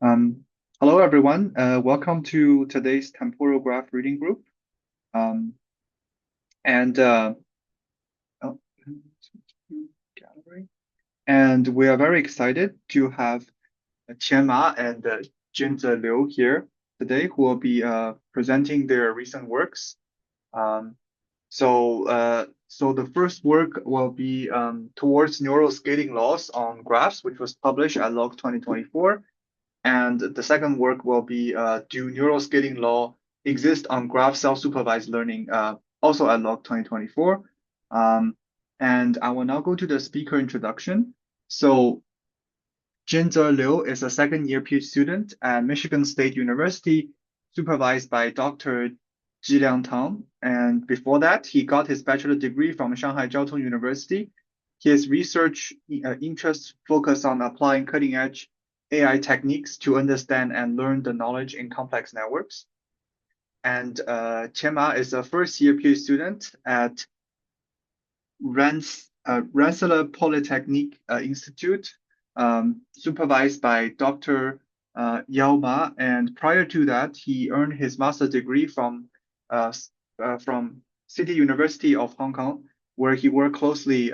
Um, Hello, everyone. Welcome to today's temporal graph reading group. Um, and oh, gallery. And we are very excited to have Qian Ma and Jingzhe Liu here today, who will be presenting their recent works. Um, so the first work will be towards neural scaling laws on graphs, which was published at Log 2024. And the second work will be do neural scaling law exist on graph self-supervised learning, also at Log 2024. Um, and I will now go to the speaker introduction. So Jingzhe Liu is a second-year PhD student at Michigan State University, supervised by Dr. Jiliang Tang. And before that, he got his bachelor degree from Shanghai Jiao Tong University. His research interests focus on applying cutting-edge AI techniques to understand and learn the knowledge in complex networks. And Qian Ma is a first-year PhD student at Rensselaer Polytechnic Institute, supervised by Dr. Yao Ma. And prior to that, he earned his master's degree from City University of Hong Kong, where he worked closely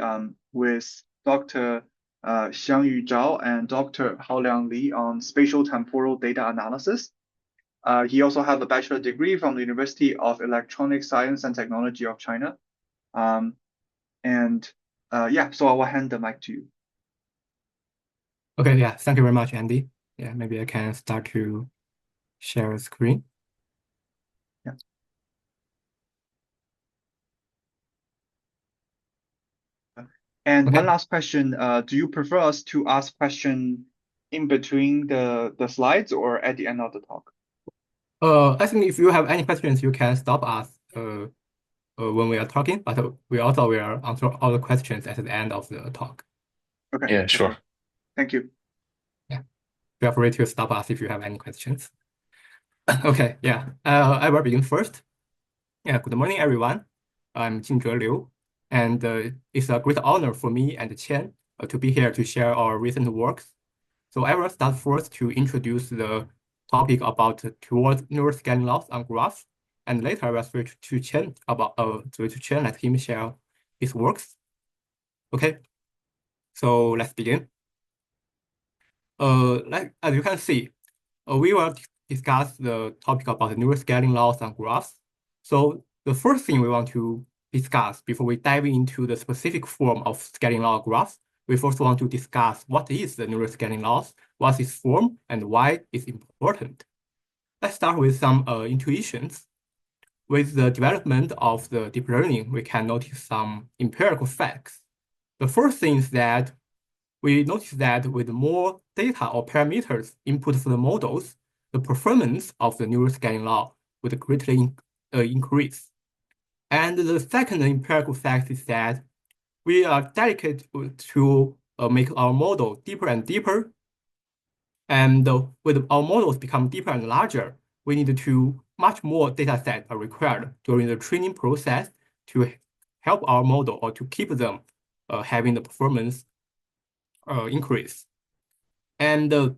with Dr. Xiangyu Zhao and Dr. Haoliang Li on spatial temporal data analysis. He also has a bachelor degree from the University of Electronic Science and Technology of China. Um, and yeah, so I will hand the mic to you. Okay, yeah, thank you very much, Andy. Yeah, maybe I can start to share a screen. Yeah. And Okay. one last question, do you prefer us to ask question in between the slides or at the end of the talk? I think if you have any questions, you can stop us when we are talking, but we also will answer all the questions at the end of the talk. Okay, Yeah, sure. thank you. Yeah, feel free to stop us if you have any questions. Okay, yeah, I will begin first. Yeah, good morning, everyone. I'm Jingzhe Liu, and it's a great honor for me and Qian to be here to share our recent works. So I will start first to introduce the topic about towards neural scaling laws on graphs, and later I will switch to Qian let him share his works. Okay, so let's begin. Like as you can see, we will discuss the topic about the neural scaling laws on graphs. So the first thing we want to discuss before we dive into the specific form of scaling law graphs, we first want to discuss what is the neural scaling laws, what's its form, and why it's important. Let's start with some intuitions. With the development of the deep learning, we can notice some empirical facts. The first thing is that we notice that with more data or parameters input for the models, the performance of the neural scaling law would greatly increase. And the second empirical fact is that we are dedicated to make our model deeper and deeper. And with our models become deeper and larger, we need to much more data sets are required during the training process to help our model or to keep them having the performance increase. And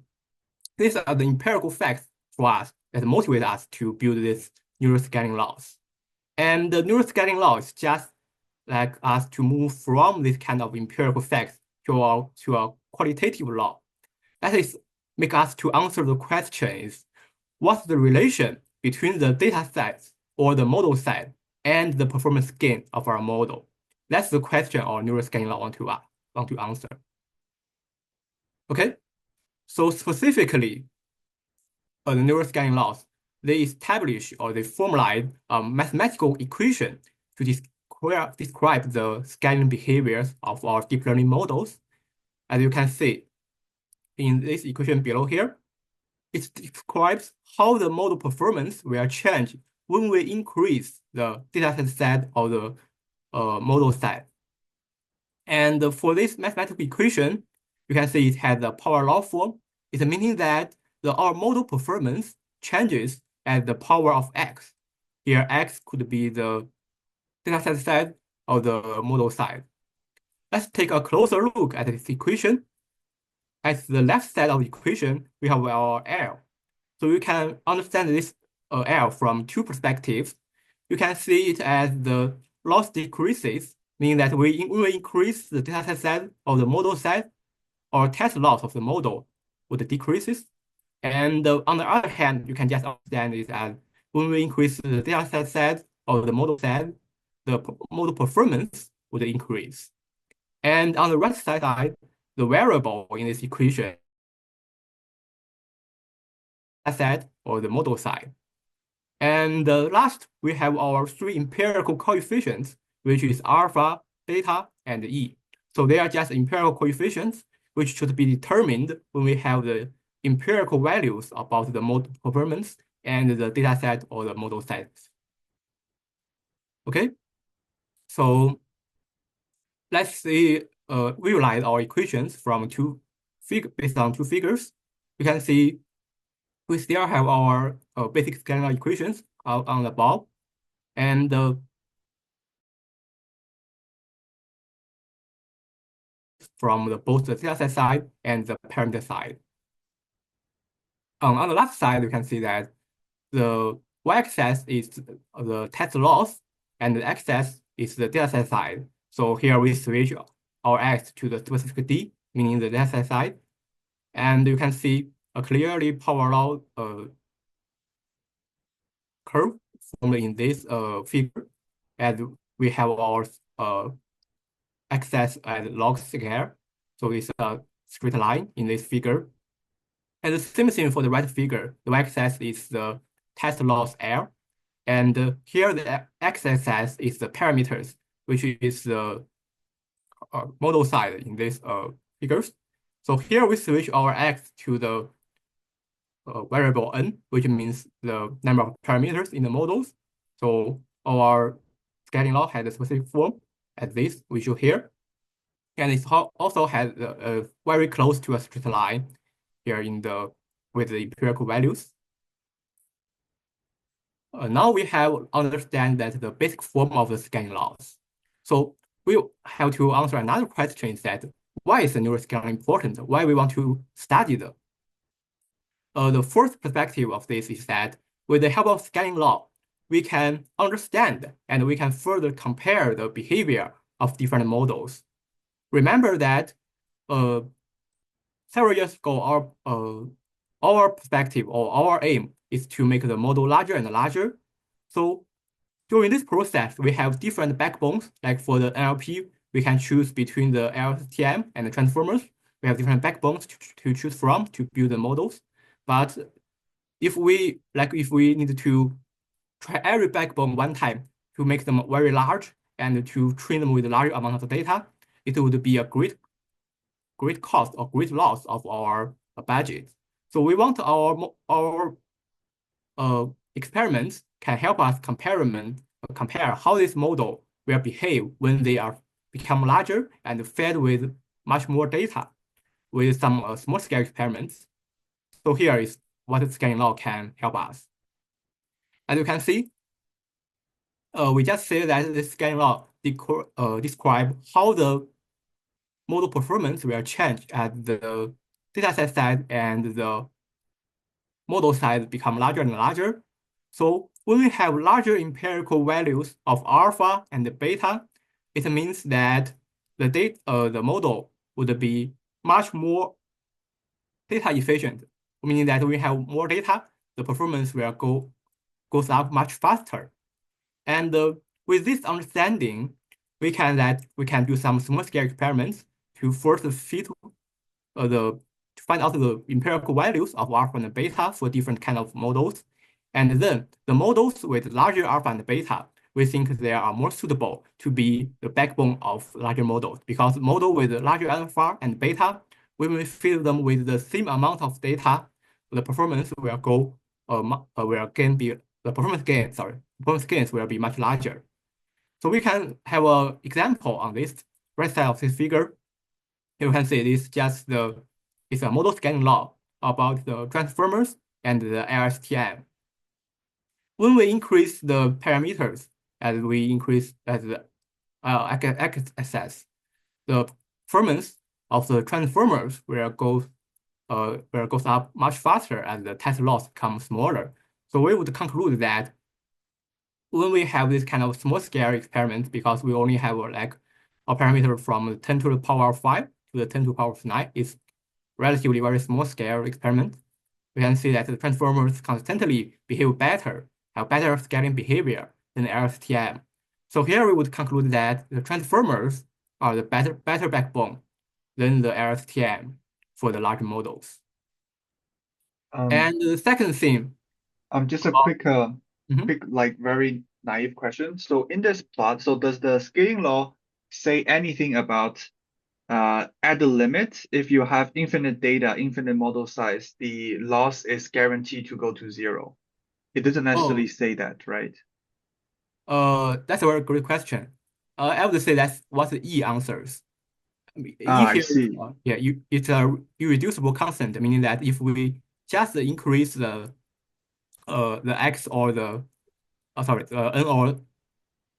these are the empirical facts for us that motivate us to build this neural scaling laws. And the neural scaling law is just like us to move from this kind of empirical facts to a qualitative law. That is make us to answer the question is, what's the relation between the data sets or the model set and the performance gain of our model? That's the question our neural scaling law want to answer. Okay, so specifically, the neural scaling laws, they establish or they formulate a mathematical equation to describe the scaling behaviors of our deep learning models. As you can see in this equation below here, it describes how the model performance will change when we increase the dataset set or the model set. And for this mathematical equation, you can see it has a power law form. It's meaning that our model performance changes at the power of x. Here, x could be the dataset size or the model size. Let's take a closer look at this equation. at the left side of the equation, we have our L. So you can understand this L from two perspectives. You can see it as the loss decreases, meaning that when we increase the dataset size or the model size, or test loss of the model would decreases. And on the other hand, you can just understand it as when we increase the dataset size or the model size, the model performance would increase. And on the right side, the variable in this equation set or the model side. And last, we have our three empirical coefficients, which is alpha, beta, and E. So they are just empirical coefficients, which should be determined when we have the empirical values about the model performance and the data set or the model sets. Okay, so let's see, visualize our equations from based on two figures. You can see we still have our basic scalar equations on the above, and from both the dataset side and the parameter side. On the left side, you can see that the y-axis is the test loss, and the x-axis is the dataset side. So here we switch our x to the specific d, meaning the dataset side, and you can see a clearly power law curve formed in this figure, as we have our x-axis as log scale. So it's a straight line in this figure. And the same thing for the right figure. The y-axis is the test loss L. And here the x-axis is the parameters, which is the model side in these figures. So here we switch our x to the variable n, which means the number of parameters in the models. So our scaling law has a specific form as this, we show here. And it also has very close to a straight line here with the empirical values. Now we have understand that the basic form of the scaling laws. So we have to answer another question, is that why is the neural scaling important? Why we want to study them? The first perspective of this is that with the help of scaling law, we can understand and we can further compare the behavior of different models. Remember that several years ago, our perspective or our aim is to make the model larger and larger. So during this process, we have different backbones. Like for the NLP, we can choose between the LSTM and the transformers. We have different backbones to choose from to build the models. But if we need to try every backbone one time to make them very large and to train them with a large amount of data, it would be a great cost or great loss of our budget. So we want our experiments can help us compare how this model will behave when they are become larger and fed with much more data with some small scale experiments. So here is what the scaling law can help us. As you can see, we just say that the scaling law describe how the model performance will change as the dataset size and the model size become larger and larger. So when we have larger empirical values of alpha and beta, it means that the model would be much more data efficient, meaning that we have more data, the performance will goes up much faster. And with this understanding, we can do some small scale experiments to first fit to find out the empirical values of alpha and beta for different kind of models. And then the models with larger alpha and beta, we think they are more suitable to be the backbone of larger models, because model with larger alpha and beta, when we feed them with the same amount of data, the performance gains will be much larger. So we can have an example on this right side of this figure. You can see this it's a model scaling law about the transformers and the LSTM. When we increase the parameters as we increase the x-axis, the performance of the transformers will goes up much faster as the test loss becomes smaller. So we would conclude that when we have this kind of small scale experiment, because we only have like a parameter from 10 to the power of 5 to the 10 to the power of 9, it's relatively very small scale experiment. We can see that the transformers consistently behave better, have better scaling behavior than the LSTM. So here we would conclude that the transformers are the better backbone than the LSTM for the large models. Um, And the second thing just a about Mhm. quick, like very naive question. So in this plot, so does the scaling law say anything about at the limit, if you have infinite data, infinite model size, the loss is guaranteed to go to zero? It doesn't necessarily oh, say that, right? that's a very great question. I would say that's what the E answers. E Ah, I here is see. it's a irreducible constant, meaning that if we just increase the x or the n or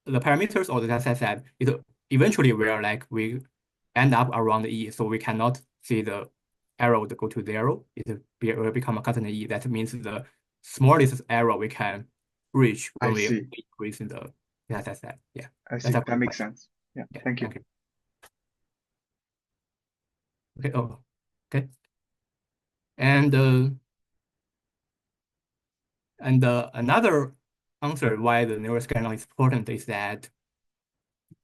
the parameters or the data set, it eventually will like we end up around E, so we cannot see the arrow to go to zero. Will become a constant E. That means the smallest arrow we can reach I when we see. increase in the data set. Yeah, I that's see. a That great makes question. sense. Yeah. Yeah, Thank you. thank you. Okay. Oh, okay. And another answer why the neuroscaling is important is that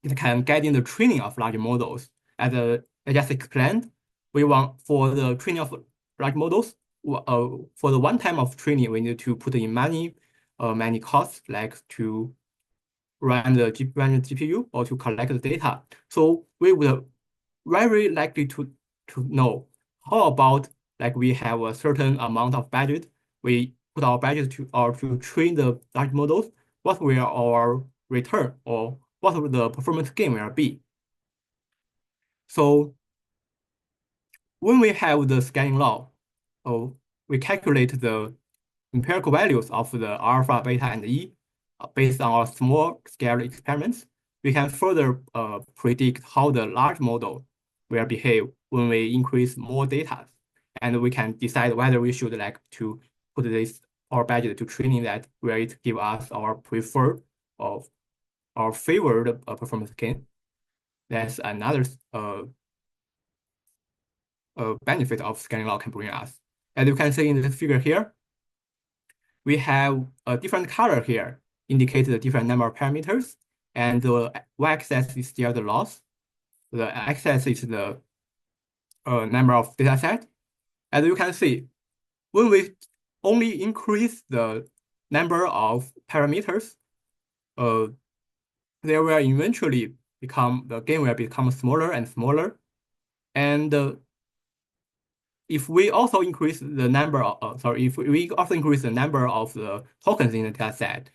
it can guide in the training of large models. As I just explained, we want for the training of large models, for the one time of training, we need to put in many costs, like to run the GPU or to collect the data. So we will very likely to know how about like we have a certain amount of budget, we put our budget to train the large models, what will our return or what will the performance gain will be. So when we have the scaling law, oh, we calculate the empirical values of the alpha, beta, and E based on our small scale experiments. We can further predict how the large model will behave when we increase more data. And we can decide whether we should like to put this our budget to training that will it give us our preferred or our favored performance gain. That's another benefit of scaling law can bring us. As you can see in the figure here, we have a different color here, indicate the different number of parameters, and the y-axis is still the loss. The x-axis is the number of data set. As you can see, when we only increase the number of parameters, they will eventually the gain will become smaller and smaller. And if we also increase the number of, if we also increase the number of the tokens in the data set,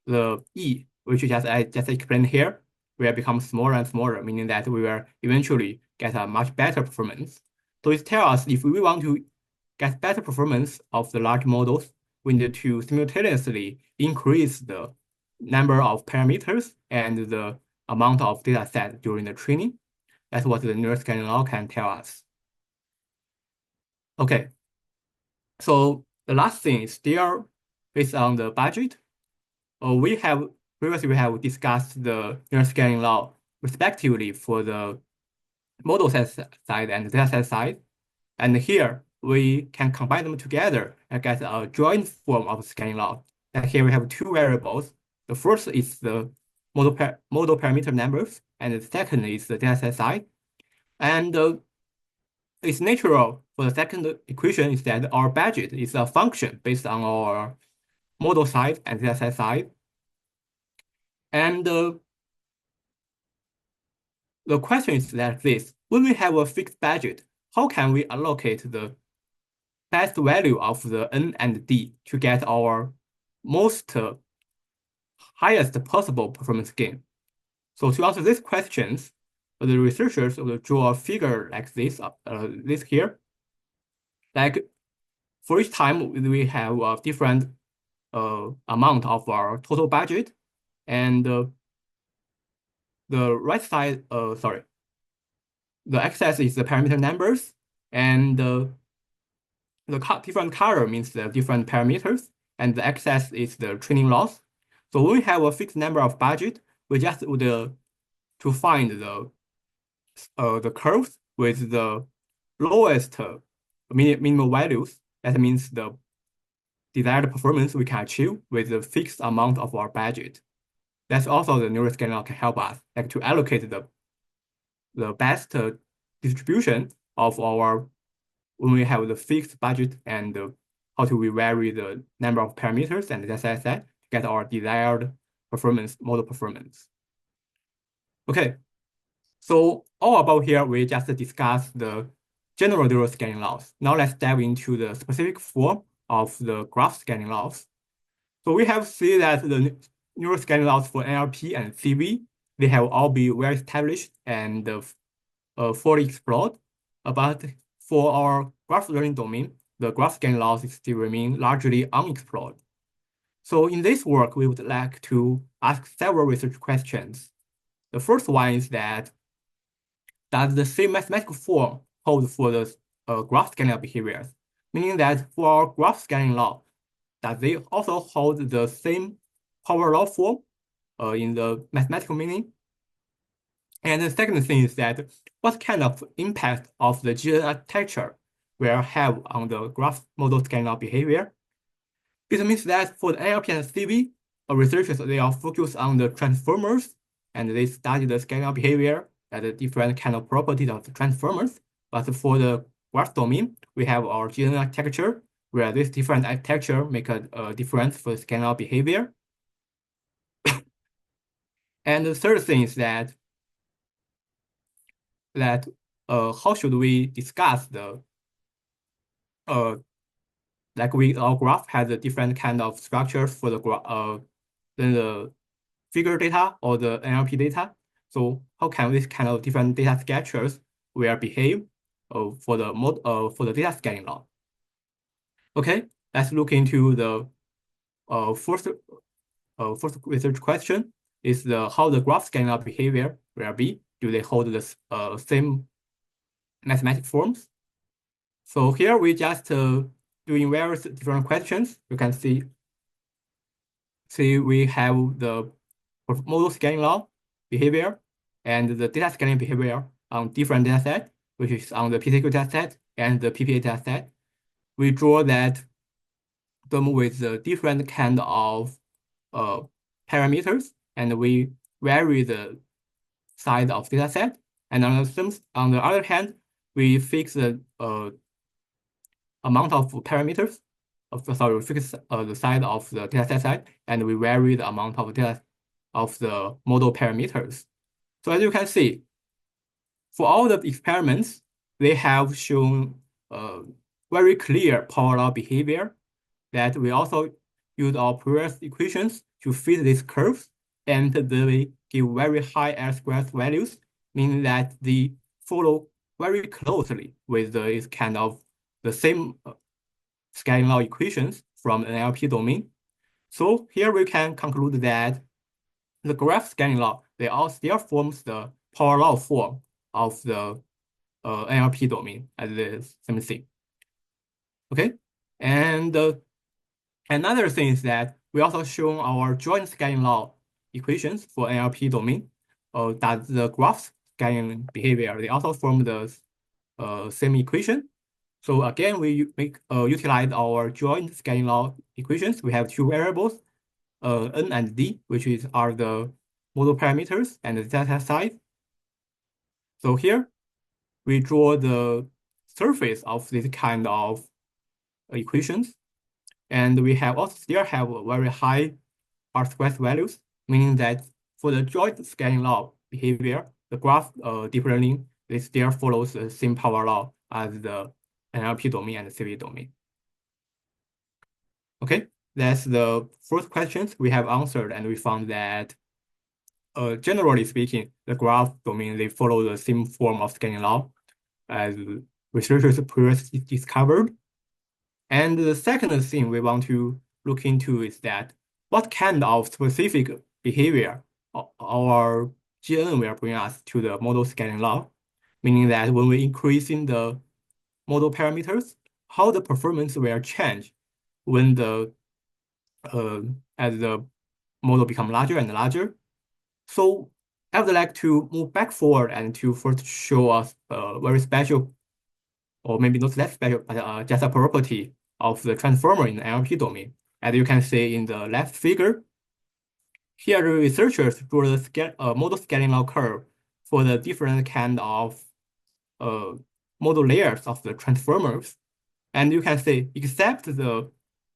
the E, which I just explained here, will become smaller and smaller, meaning that we will eventually get a much better performance. So it tells us if we want to get better performance of the large models, we need to simultaneously increase the number of parameters and the amount of data set during the training. That's what the neuroscaling law can tell us. Okay, so the last thing is still based on the budget. Previously we have discussed the neuroscaling law respectively for the model set side and data set side. And here we can combine them together and get a joint form of scaling law. And here we have two variables. The first is the model parameter numbers, and the second is the data set side. And it's natural for the second equation is that our budget is a function based on our model size and data set size. And the question is like this: when we have a fixed budget, how can we allocate the best value of the N and D to get our most highest possible performance gain? So to answer these questions, the researchers will draw a figure like this here. Like for each time we have a different amount of our total budget, and the right side, the x-axis is the parameter numbers, and the different color means the different parameters, and the x-axis is the training loss. So when we have a fixed number of budget, we just would to find the curves with the lowest minimum values. That means the desired performance we can achieve with the fixed amount of our budget. That's also the neural scaling law can help us, like to allocate the best distribution of our when we have the fixed budget and how to vary the number of parameters and data set to get our desired performance, model performance. Okay, so all about here, we just discussed the general neural scaling laws. Now let's dive into the specific form of the graph scaling laws. So we have seen that the neural scaling laws for NLP and CV, they have all been well established and fully explored. But for our graph learning domain, the graph scaling laws still remain largely unexplored. So in this work, we would like to ask several research questions. The first one is that, does the same mathematical form hold for the graph scaling behaviors? Meaning that for our graph scaling law, does they also hold the same power law form in the mathematical meaning? And the second thing is that, what kind of impact of the GN architecture will have on the graph model scaling law behavior? It means that for the NLP and CV, researchers, they are focused on the transformers, and they study the scaling law behavior and the different kind of properties of the transformers. But for the graph domain, we have our GN architecture, where this different architecture make a difference for scaling law behavior. And the third thing is that how should we discuss the like our graph has a different kind of structures for the than the figure data or the NLP data. So how can this kind of different data structures will behave for the data scaling law? Okay, let's look into the first research question is how the graph scaling law behavior will be. Do they hold the same mathematical forms? So here we just doing various different questions. You can see we have the model scaling law behavior and the data scaling behavior on different data set, which is on the PCQ data set and the PPA data set. We draw that them with the different kind of parameters, and we vary the size of data set. And on the other hand, we fix the amount of parameters. We fix the size of the data set, and we vary the amount of data of the model parameters. So as you can see, for all the experiments, they have shown very clear power law behavior that we also use our previous equations to fit these curves, and they give very high R-squared values, meaning that they follow very closely with this kind of the same scaling law equations from the NLP domain. So here we can conclude that the graph scaling law, they all still forms the power law form of the NLP domain as the same thing. Okay, and another thing is that we also shown our joint scaling law equations for NLP domain. That the graph scaling behavior, they also form the same equation. So again, we utilize our joint scaling law equations. We have two variables, n and d, which are the model parameters and the data size. So here we draw the surface of this kind of equations, and we still have very high R-squared values, meaning that for the joint scaling law behavior, the graph deep learning, they still follows the same power law as the NLP domain and the CV domain. Okay, that's the first questions we have answered, and we found that generally speaking, the graph domain, they follow the same form of scaling law as researchers previously discovered. And the second thing we want to look into is that what kind of specific behavior our GN will bring us to the model scaling law. meaning that when we increasing the model parameters, how the performance will change when as the model become larger and larger. So I would like to move back forward and to first show us a very special, or maybe not that special, but just a property of the transformer in the NLP domain. As you can see in the left figure, here the researchers drew the model scaling law curve for the different kind of model layers of the transformers. And you can see, except the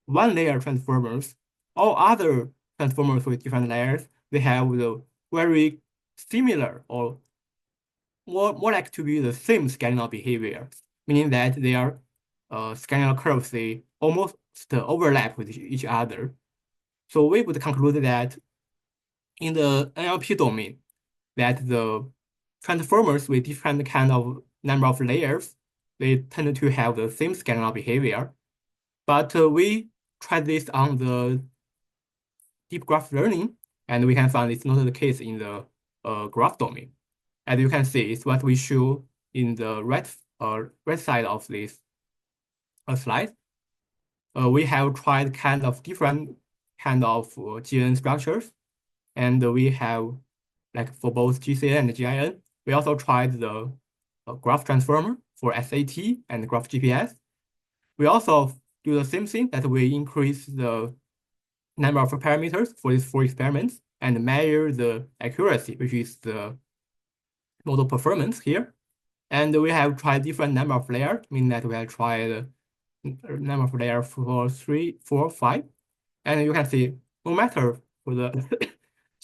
one layer transformers, all other transformers with different layers, they have the very similar or more like to be the same scaling law behavior, meaning that their scaling law curves, they almost overlap with each other. So we would conclude that in the NLP domain, that the transformers with different kind of number of layers, they tend to have the same scaling law behavior. But we tried this on the deep graph learning, and we can find it's not the case in the graph domain. As you can see, it's what we show in the right side of this slide. We have tried kind of different kind of GN structures, and we have like for both GCN and GIN. We also tried the graph transformer for SAT and graph GPS. We also do the same thing, that we increase the number of parameters for these 4 experiments and measure the accuracy, which is the model performance here. And we have tried different number of layers, meaning that we have tried number of layers for 3, 4, 5. And you can see no matter for the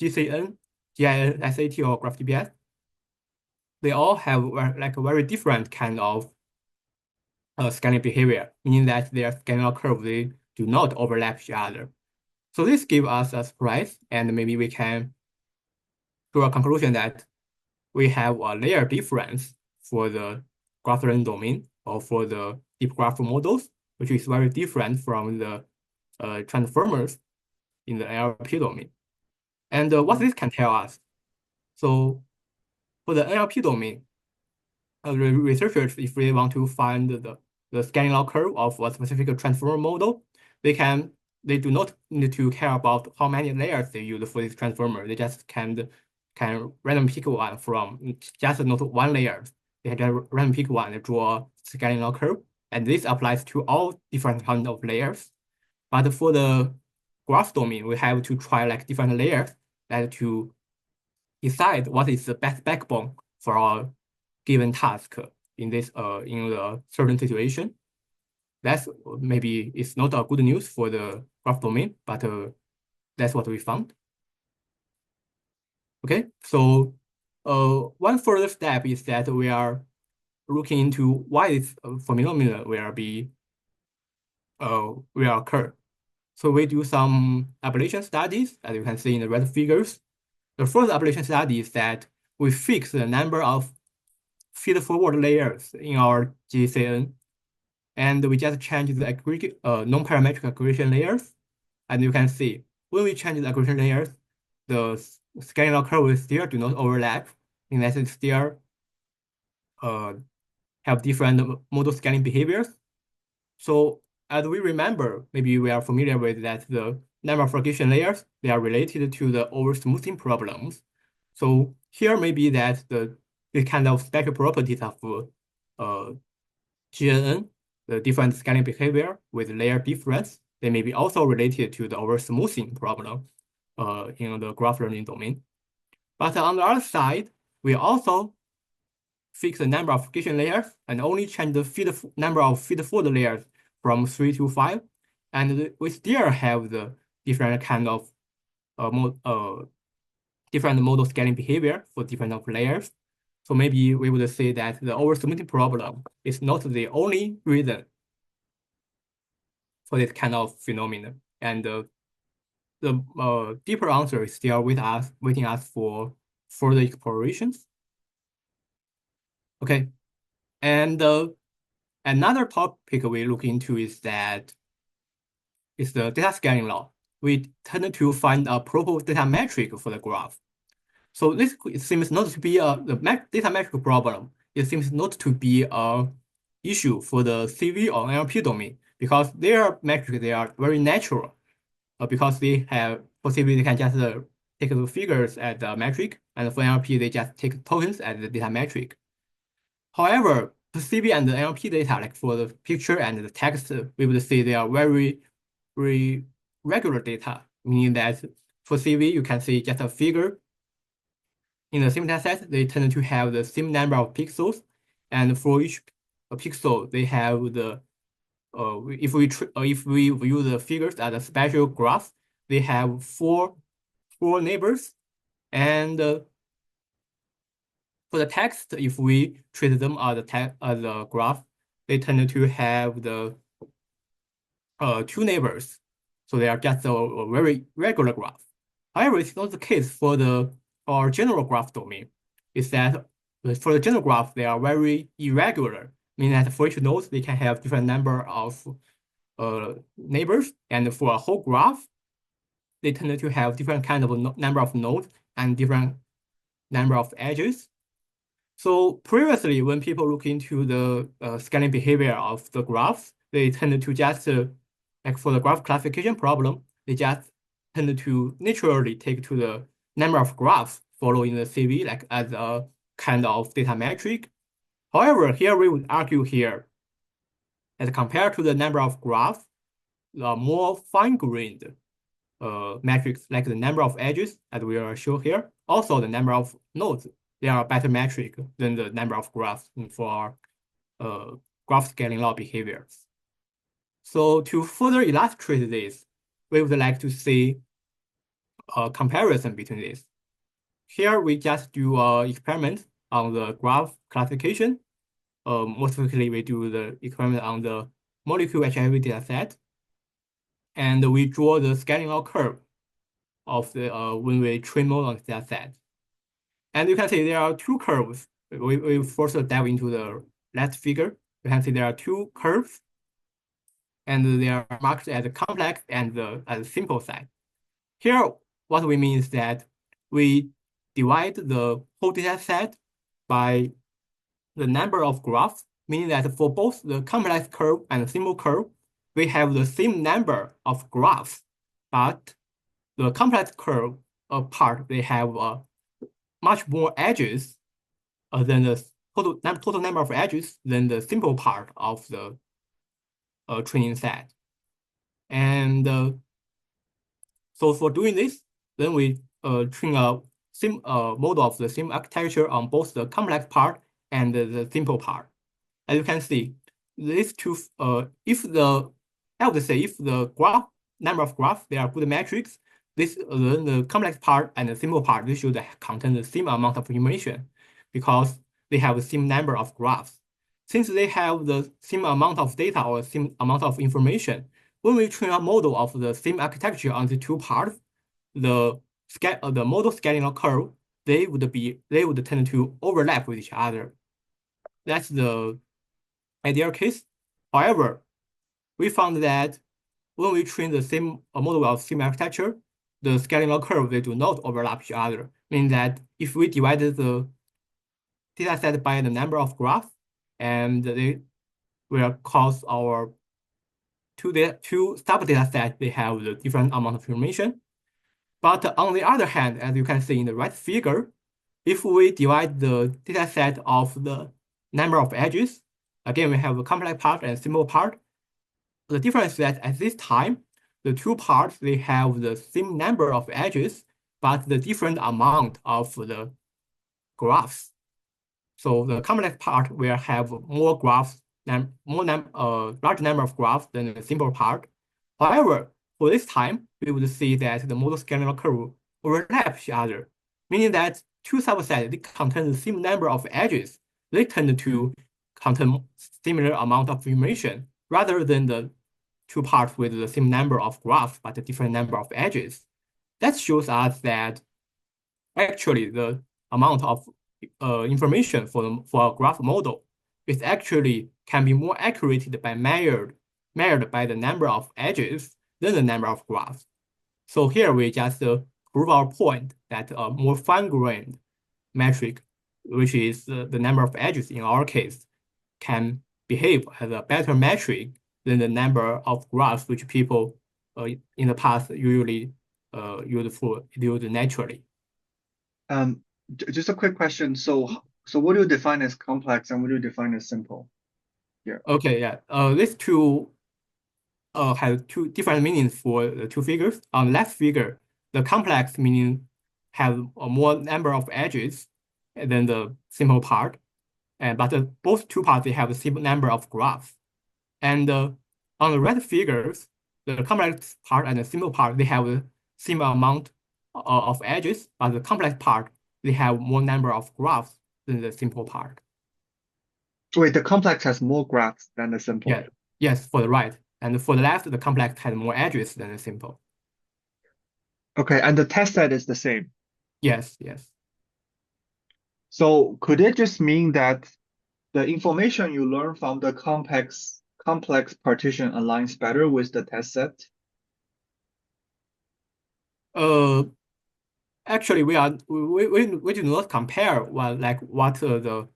GCN, GIN, SAT, or graph GPS, they all have like a very different kind of scaling behavior, meaning that their scaling curve, they do not overlap each other. So this gives us a surprise, and maybe we can draw a conclusion that we have a layer difference for the graph learning domain or for the deep graph models, which is very different from the transformers in the NLP domain. And what this can tell us? So for the NLP domain, researchers, if they want to find the scaling law curve of a specific transformer model, they do not need to care about how many layers they use for this transformer. They just can random pick one from just not one layer. They can just random pick one and draw scaling law curve. And this applies to all different kinds of layers. But for the graph domain, we have to try like different layers that to decide what is the best backbone for our given task in this in the certain situation. That's maybe it's not a good news for the graph domain, but that's what we found. Okay, so one further step is that we are looking into why this phenomenon will occur. So we do some ablation studies, as you can see in the red figures. The first ablation study is that we fix the number of feed-forward layers in our GCN, and we just change the aggregate non-parametric aggregation layers. And you can see when we change the aggregation layers, the scaling law curve still do not overlap, unless it still have different model scaling behaviors. So as we remember, maybe we are familiar with that the number of aggregation layers, they are related to the over-smoothing problems. So here maybe that the kind of special properties of GNN, the different scaling behavior with layer difference, they may be also related to the over-smoothing problem in the graph learning domain. But on the other side, we also fix the number of aggregation layers and only change the number of feed-forward layers from 3 to 5. And we still have the different kind of different model scaling behavior for different of layers. So maybe we would say that the oversmoothing problem is not the only reason for this kind of phenomenon. And the deeper answer is still waiting us for further explorations. Okay, and another topic we look into is the data scaling law. We tend to find a proper data metric for the graph. So this seems not to be the data metric problem. it seems not to be a issue for the CV or NLP domain because their metrics they are very natural. Because they have for CV they can just take the figures as the metric, and for NLP they just take tokens as the data metric. However, the CV and the NLP data, like for the picture and the text, we would say they are very regular data, meaning that for CV you can see just a figure. In the same dataset, they tend to have the same number of pixels, and for each pixel, they have the if we view the figures as a spatial graph, they have four neighbors, and for the text, if we treat them as a graph, they tend to have the two neighbors, so they are just a very regular graph. However, it's not the case for our general graph domain. Is that for the general graph, they are very irregular, meaning that for each node, they can have different number of neighbors, and for a whole graph, they tend to have different kind of number of nodes and different number of edges. So previously, when people look into the scaling behavior of the graphs, they tend to just, like for the graph classification problem, they just tend to naturally take to the number of graphs following the CV, like as a kind of data metric. However, here we would argue here that compared to the number of graphs, the more fine-grained metrics, like the number of edges, as we will show here, also the number of nodes, they are a better metric than the number of graphs for graph scaling law behaviors. So to further illustrate this, we would like to see a comparison between this. Here we just do an experiment on the graph classification. More specifically, we do the experiment on the molecule HIV dataset, and we draw the scaling law curve of the when we train model on that set. And you can see there are two curves. We first dive into the left figure. You can see there are two curves, and they are marked as complex and as simple side. Here, what we mean is that we divide the whole data set by the number of graphs, meaning that for both the complex curve and the simple curve, we have the same number of graphs, but the complex curve part, they have much more edges than the total number of edges than the simple part of the training set. And so for doing this, then we train a model of the same architecture on both the complex part and the simple part. As you can see, these two, if the graph number of graphs, they are good metrics, the complex part and the simple part, they should contain the same amount of information because they have the same number of graphs. Since they have the same amount of data or same amount of information, when we train a model of the same architecture on the two parts, the model scaling curve, they would tend to overlap with each other. That's the ideal case. However, we found that when we train the same model of same architecture, the scaling law curve, they do not overlap each other, meaning that if we divided the data set by the number of graphs, and they will cause our two sub data sets, they have the different amount of information. But on the other hand, as you can see in the right figure, if we divide the data set of the number of edges, again, we have a complex part and simple part. The difference is that at this time, the two parts, they have the same number of edges, but the different amount of the graphs. So the complex part will have more graphs, large number of graphs than the simple part. However, for this time, we would see that the model scaling curve overlap each other, meaning that two subsets, they contain the same number of edges. They tend to contain similar amount of information rather than the two parts with the same number of graphs but a different number of edges. That shows us that actually the amount of information for a graph model is actually can be more accurate by measured by the number of edges than the number of graphs. So here we just prove our point that a more fine-grained metric which is the number of edges in our case, can behave as a better metric than the number of graphs which people in the past usually used naturally. Just a quick question. So what do you define as complex and what do you define as simple here? Okay, yeah. These two have two different meanings for the two figures. On the left figure, the complex meaning have a more number of edges than the simple part, but both two parts they have the same number of graphs. And on the right figures, the complex part and the simple part they have the same amount of edges, but the complex part they have more number of graphs than the simple part. Wait, the complex has more graphs than the simple. Yeah, yes, for the right. And for the left, the complex has more edges than the simple. Okay, and the test set is the same. Yes, yes. So could it just mean that the information you learn from the complex partition aligns better with the test set? Uh, Actually, we do not compare what the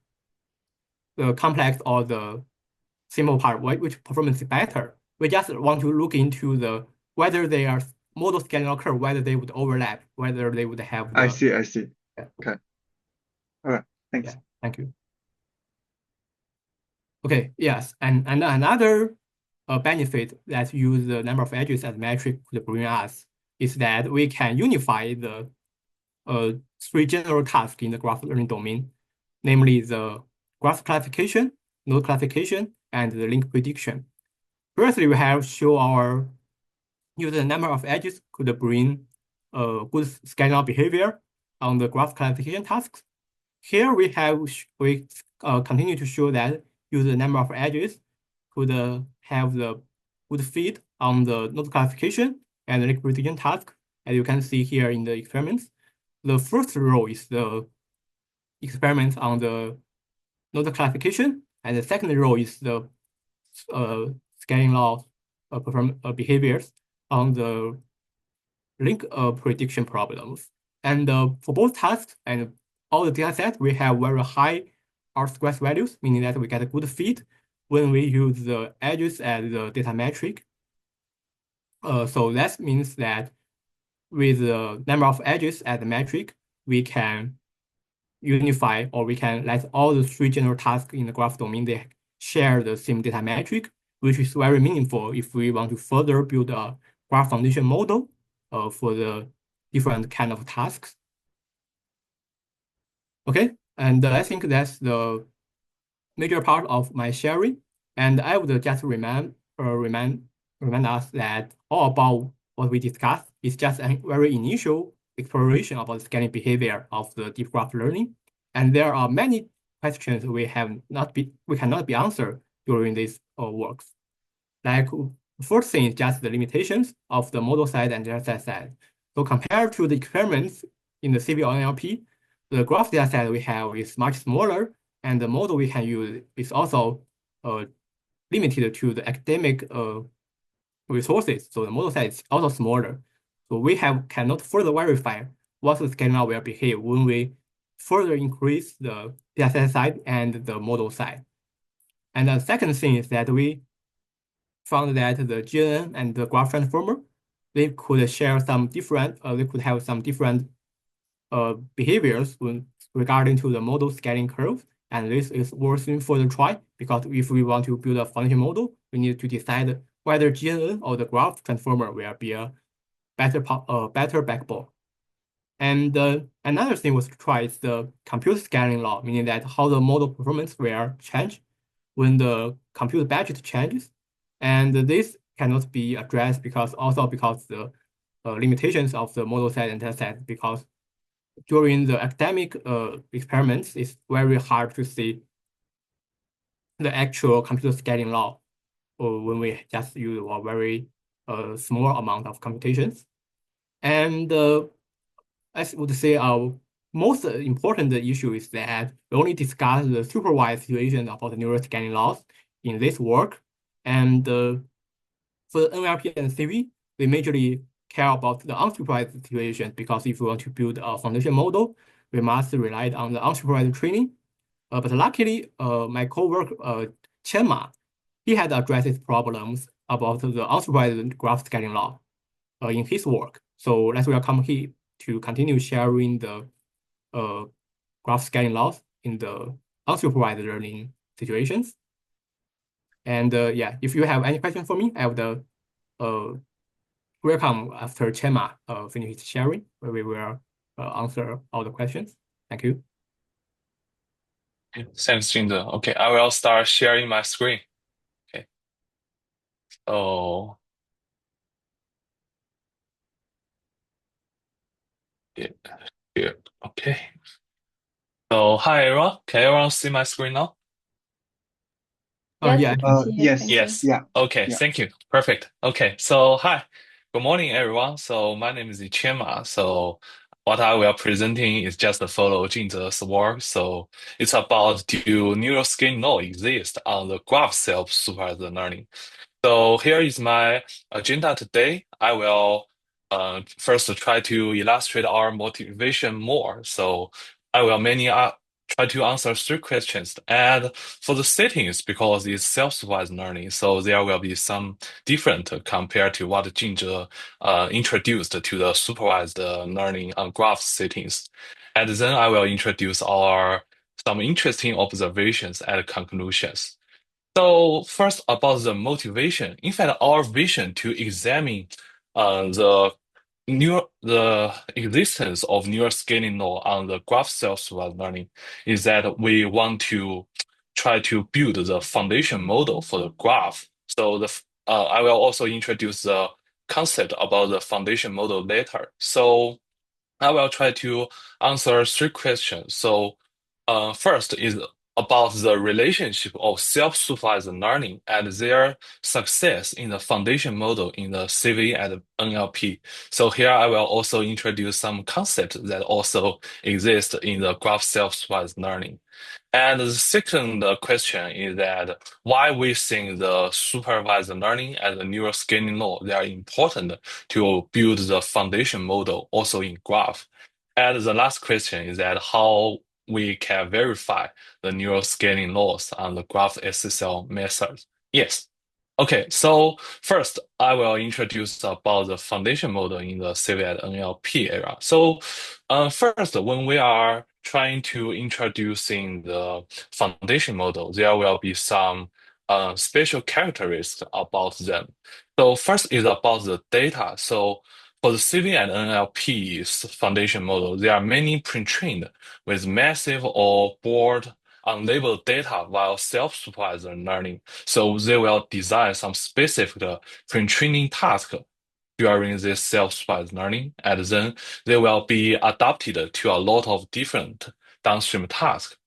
complex or the simple part which performance is better. We just want to look into the whether they are model scaling occur, whether they would overlap, whether they would have I the see, I see. yeah, Okay. All right. yeah. Thanks. Thank you. Okay, yes, and another benefit that use the number of edges as metric could bring us is that we can unify the three general tasks in the graph learning domain, namely the graph classification, node classification, and the link prediction. Firstly, we have show our user number of edges could bring good scaling behavior on the graph classification tasks. Here we continue to show that user number of edges could have the good fit on the node classification and link prediction task, as you can see here in the experiments. The first row is the experiments on the node classification, and the second row is the scaling law behaviors on the link prediction problems. And for both tasks and all the data sets, we have very high R-square values, meaning that we get a good fit when we use the edges as the data metric. So that means that with the number of edges as the metric, we can unify or we can let all the three general tasks in the graph domain, they share the same data metric, which is very meaningful if we want to further build a graph foundation model for the different kind of tasks. Okay, and I think that's the major part of my sharing. And I would just remind us that all about what we discussed is just a very initial exploration about the scaling behavior of the deep graph learning. And there are many questions we cannot be answered during these works. Like first thing is just the limitations of the model size and data set size. So compared to the experiments in the CV or NLP, the graph data set we have is much smaller, and the model we can use is also limited to the academic resources. So the model size is also smaller. So we cannot further verify what the scaling will behave when we further increase the data set size and the model size. And the second thing is that we found that the GNN and the graph transformer, they could share some different, they could have some different behaviors regarding to the model scaling curve. And this is worth further try, because if we want to build a foundation model, we need to decide whether GNN or the graph transformer will be a better backbone. And another thing was to try is the compute scaling law, meaning that how the model performance will change when the compute budget changes. And this cannot be addressed because the limitations of the model set and test set, because during the academic experiments, it's very hard to see the actual computer scaling law when we just use a very small amount of computations. And I would say our most important issue is that we only discuss the supervised situation about the neural scaling laws in this work. And for the NLP and CV, we majorly care about the unsupervised situation, because if we want to build a foundation model, we must rely on the unsupervised training. But luckily, my coworker, Qian, he had addressed these problems about the unsupervised graph scaling law in his work. So let's welcome him to continue sharing the graph scaling laws in the unsupervised learning situations. And yeah, if you have any questions for me, I would welcome after Chema finish his sharing, where we will answer all the questions. Thank you. Thanks, Jingzhe. Okay, I will start sharing my screen. Okay. So yeah, here. Okay. So hi everyone. Can everyone see my screen now? Yes, Yeah, we can see you. Yes. Thank you. Yes. Yeah. Okay, Yeah. thank you. Perfect. Okay, so hi. Good morning, everyone. So my name is Qian. So what I will presenting is just to follow Jingzhe's work. So it's about do neural scaling law exist on the graph self-supervised learning. So here is my agenda today. I will first try to illustrate our motivation more. So I will mainly try to answer three questions. And for the settings, because it's self-supervised learning, so there will be some different compared to what Jingzhe introduced to the supervised learning on graph settings. And then I will introduce our some interesting observations and conclusions. So first about the motivation. In fact, our vision to examine the existence of neural scaling law on the graph self-supervised learning is that we want to try to build the foundation model for the graph. So I will also introduce the concept about the foundation model later. So I will try to answer three questions. So, first is about the relationship of self-supervised learning and their success in the foundation model in the CV and NLP. So here I will also introduce some concepts that also exist in the graph self-supervised learning. And the second question is that why we think the supervised learning and the neural scaling law, they are important to build the foundation model also in graph. And the last question is that how we can verify the neural scaling laws on the graph SSL method. Yes. Okay, so first I will introduce about the foundation model in the CV and NLP era. So first, when we are trying to introducing the foundation model, there will be some special characteristics about them. So first is about the data. So for the CV and NLP foundation model, there are many pre-trained with massive or broad unlabeled data while self-supervised learning. So they will design some specific pre-training task during this self-supervised learning, and then they will be adapted to a lot of different downstream tasks.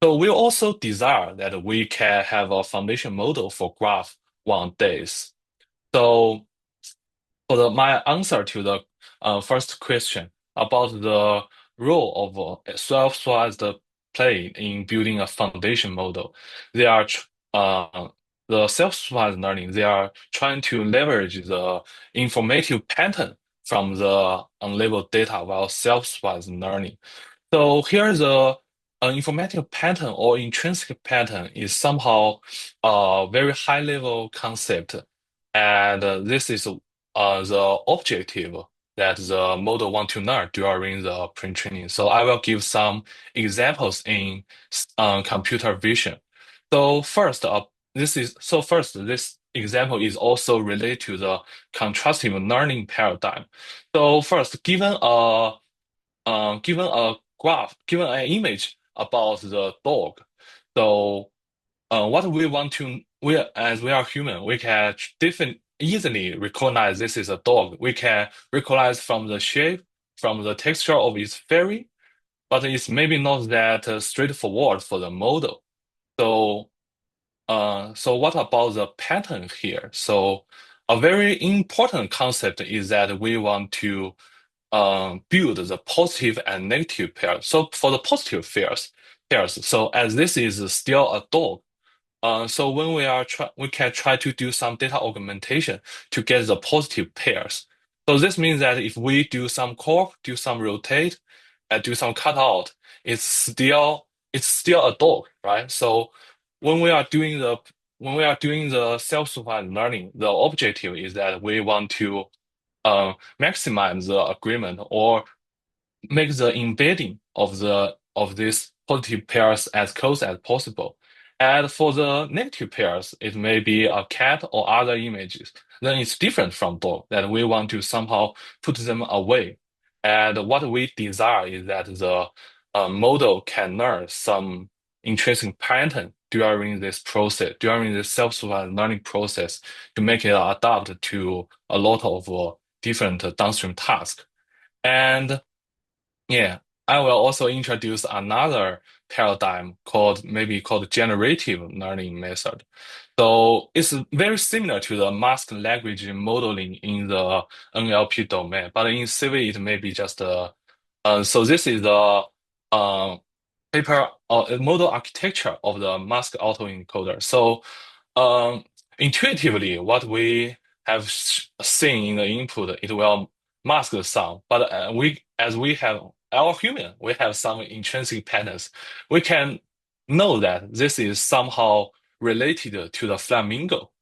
So we also desire that we can have a foundation model for graph one days. So for my answer to the first question about the role of self-supervised play in building a foundation model, they are the self-supervised learning. They are trying to leverage the informative pattern from the unlabeled data while self-supervised learning. So here's an informative pattern or intrinsic pattern is somehow a very high level concept, and this is the objective that the model want to learn during the pre-training. So I will give some examples in computer vision. So this example is also related to the contrastive learning paradigm. So first, given a graph, given an image about the dog, so what we want to, as we are human, we can easily recognize this is a dog. We can recognize from the shape, from the texture of its furry, but it's maybe not that straightforward for the model. So, so what about the pattern here? So, a very important concept is that we want to build the positive and negative pairs. So for the positive pairs. So as this is still a dog, so when we can try to do some data augmentation to get the positive pairs. So this means that if we do some cork, do some rotate, and do some cutout, it's still a dog, right? So when we are doing the self-supervised learning, the objective is that we want to maximize the agreement or make the embedding of these positive pairs as close as possible. And for the negative pairs, it may be a cat or other images. Then it's different from dog that we want to somehow put them away. And what we desire is that the model can learn some intrinsic pattern during this process, during this self-supervised learning process, to make it adapt to a lot of different downstream tasks. And yeah, I will also introduce another paradigm called generative learning method. So it's very similar to the mask language modeling in the NLP domain, but in CV it may be just so this is the uh, paper model architecture of the mask autoencoder. So um, intuitively, what we have seen in the input, it will mask the sound. But as we have our human, we have some intrinsic patterns. We can know that this is somehow related to the flamingo,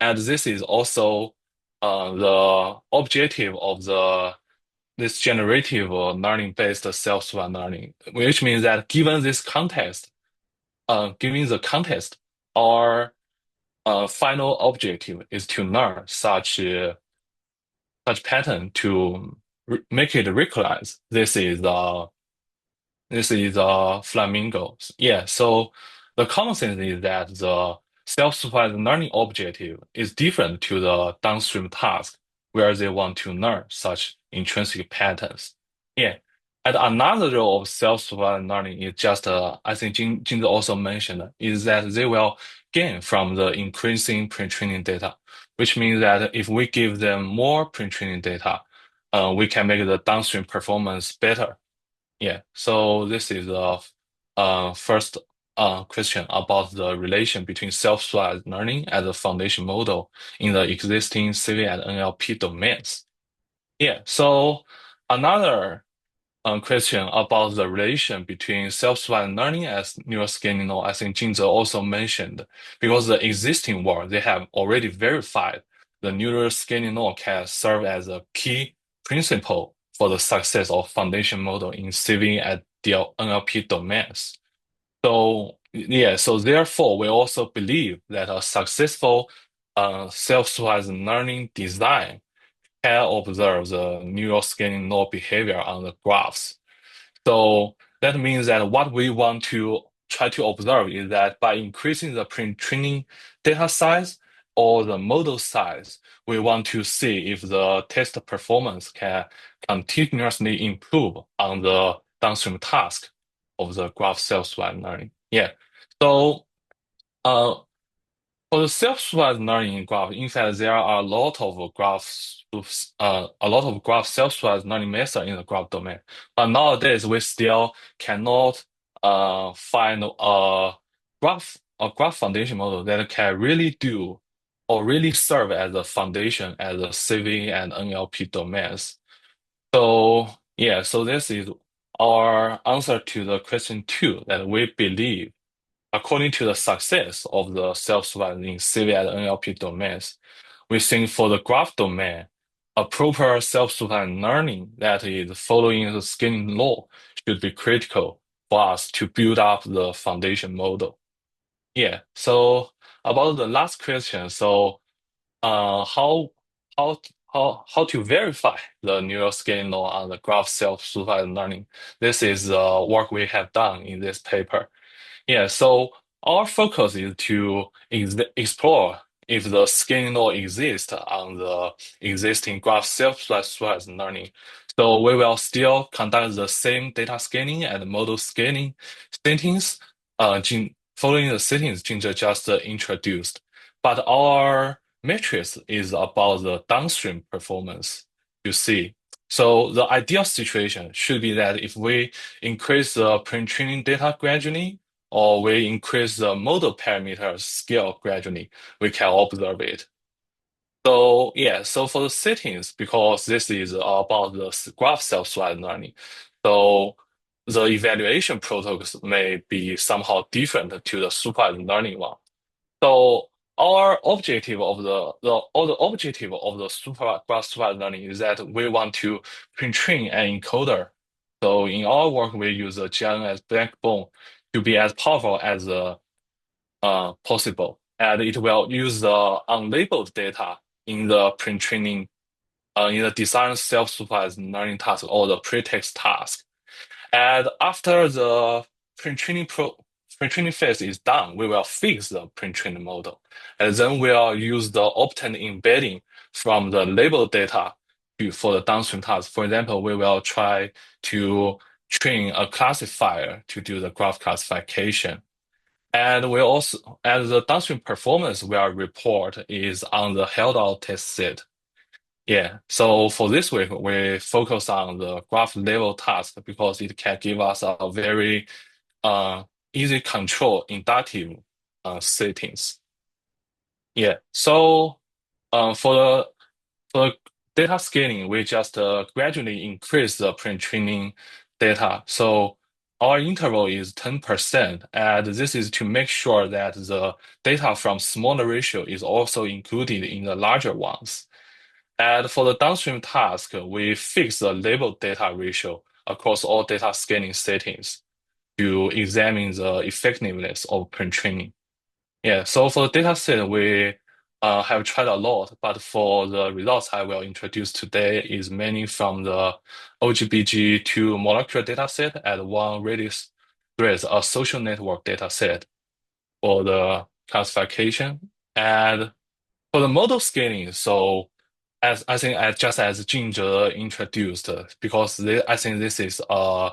and this is also the objective of this generative learning-based self-supervised learning, which means that given this context, given the context, our final objective is to learn such pattern to make it recognize this is flamingo. Yeah, so the common sense is that the self-supervised learning objective is different to the downstream task where they want to learn such intrinsic patterns. Yeah. And another role of self-supervised learning is just, I think Jingzhe also mentioned, is that they will gain from the increasing pre-training data, which means that if we give them more pre-training data, we can make the downstream performance better. Yeah, so this is the first question about the relation between self-supervised learning as a foundation model in the existing CV and NLP domains. Yeah, so another question about the relation between self-supervised learning as neural scaling node, I think Jingzhe also mentioned, because the existing work, they have already verified the neural scaling node can serve as a key principle for the success of foundation model in CV and the NLP domains. So yeah, so therefore we also believe that a successful self-supervised learning design can observe the neural scaling node behavior on the graphs. So that means that what we want to try to observe is that by increasing the pre-training data size or the model size, we want to see if the test performance can continuously improve on the downstream task of the graph self-supervised learning. Yeah. So uh, for the self-supervised learning in graph, in fact, there are a lot of graph self-supervised learning methods in the graph domain. But nowadays, we still cannot find a graph foundation model that can really do or really serve as a foundation as a CV and NLP domains. So yeah, so this is our answer to the question two, that we believe according to the success of the self-supervised in CV and NLP domains, we think for the graph domain, a proper self-supervised learning that is following the scaling law should be critical for us to build up the foundation model. Yeah, so about the last question, so how how how to verify the neural scaling law on the graph self-supervised learning? This is the work we have done in this paper. Yeah, so our focus is to explore if the scaling law exists on the existing graph self-supervised learning. So we will still conduct the same data scaling and model scaling settings, following the settings Jingzhe just introduced. But our metrics is about the downstream performance you see. So the ideal situation should be that if we increase the pre-training data gradually, or we increase the model parameter scale gradually, we can observe it. So yeah, so for the settings, because this is about the graph self-supervised learning, so the evaluation protocols may be somehow different to the supervised learning one. So our objective of the objective of the graph supervised learning is that we want to pre-train an encoder. So in our work, we use the Qian as backbone to be as powerful as possible, and it will use the unlabeled data in the pre-training in the design self-supervised learning task or the pretext task. And after the pre-training pre-training phase is done, we will fix the pre-training model. And then we'll use the obtained embedding from the label data for the downstream task. For example, we will try to train a classifier to do the graph classification. And we also, and the downstream performance we'll report is on the held out test set. Yeah, so for this week, we focus on the graph level task because it can give us a very easy control inductive settings. Yeah, so for the data scaling, we just gradually increase the pre-training data. So our interval is 10%, and this is to make sure that the data from smaller ratio is also included in the larger ones. And for the downstream task, we fix the labeled data ratio across all data scaling settings to examine the effectiveness of pre-training. Yeah, so for the data set, we have tried a lot, but for the results I will introduce today is mainly from the OGBG2 molecular data set and one Redis threads, a social network data set for the classification. And for the model scaling, so as I think just as Jingzhe introduced, because I think this is a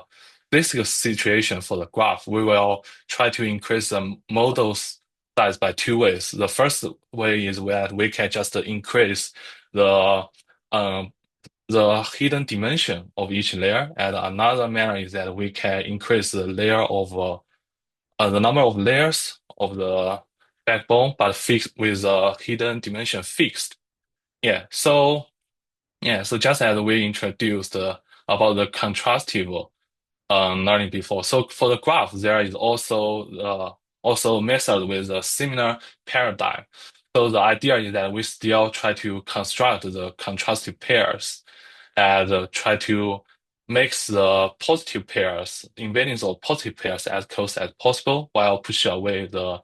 basic situation for the graph, we will try to increase the model's size by two ways. The first way is that we can just increase the um, the hidden dimension of each layer, and another manner is that we can increase the layer of the number of layers of the backbone, but fixed with the hidden dimension fixed. Yeah, so just as we introduced about the contrastive learning before, so for the graph, there is also method with a similar paradigm. So the idea is that we still try to construct the contrastive pairs and try to make the positive pairs, embeddings of positive pairs as close as possible while pushing away the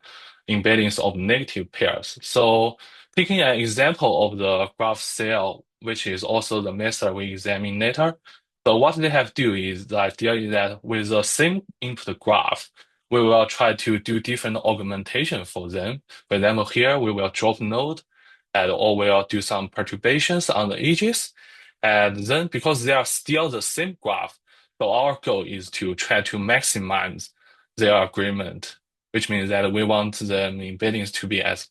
embeddings of negative pairs. So taking an example of the graph cell, which is also the method we examine later. So what they have to do is the idea is that with the same input graph, we will try to do different augmentation for them. For example, here we will drop node and or we'll do some perturbations on the edges. And then because they are still the same graph, so our goal is to try to maximize their agreement, which means that we want the embeddings to be as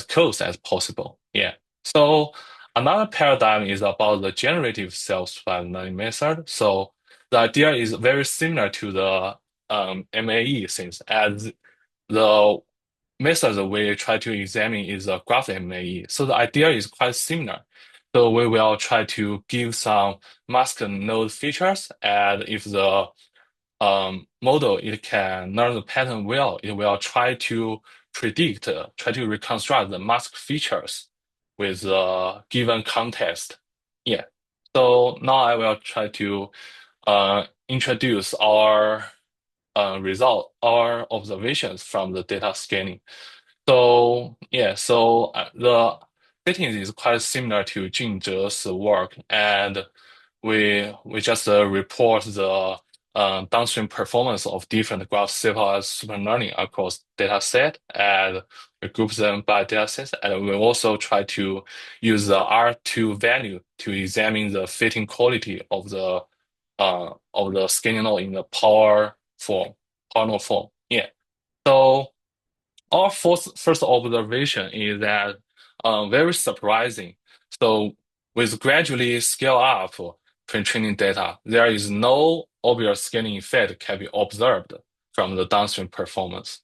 close as possible. Yeah. So another paradigm is about the generative self-supervised learning method. So the idea is very similar to the MAE things, as the method we try to examine is a graph MAE. So the idea is quite similar. So we will try to give some mask node features, and if the model it can learn the pattern well, it will try to predict, try to reconstruct the mask features with a given context. Yeah. So now I will try to introduce our our observations from the data scaling. So yeah, so the settings is quite similar to Jingzhe's work, and we just report the downstream performance of different graphs supervised super learning across data set, and we group them by data sets, and we also try to use the R2 value to examine the fitting quality of the scaling node in the power node form. Yeah. So our first observation is that very surprising. So with gradually scale up pre-training data, there is no obvious scaling effect can be observed from the downstream performance.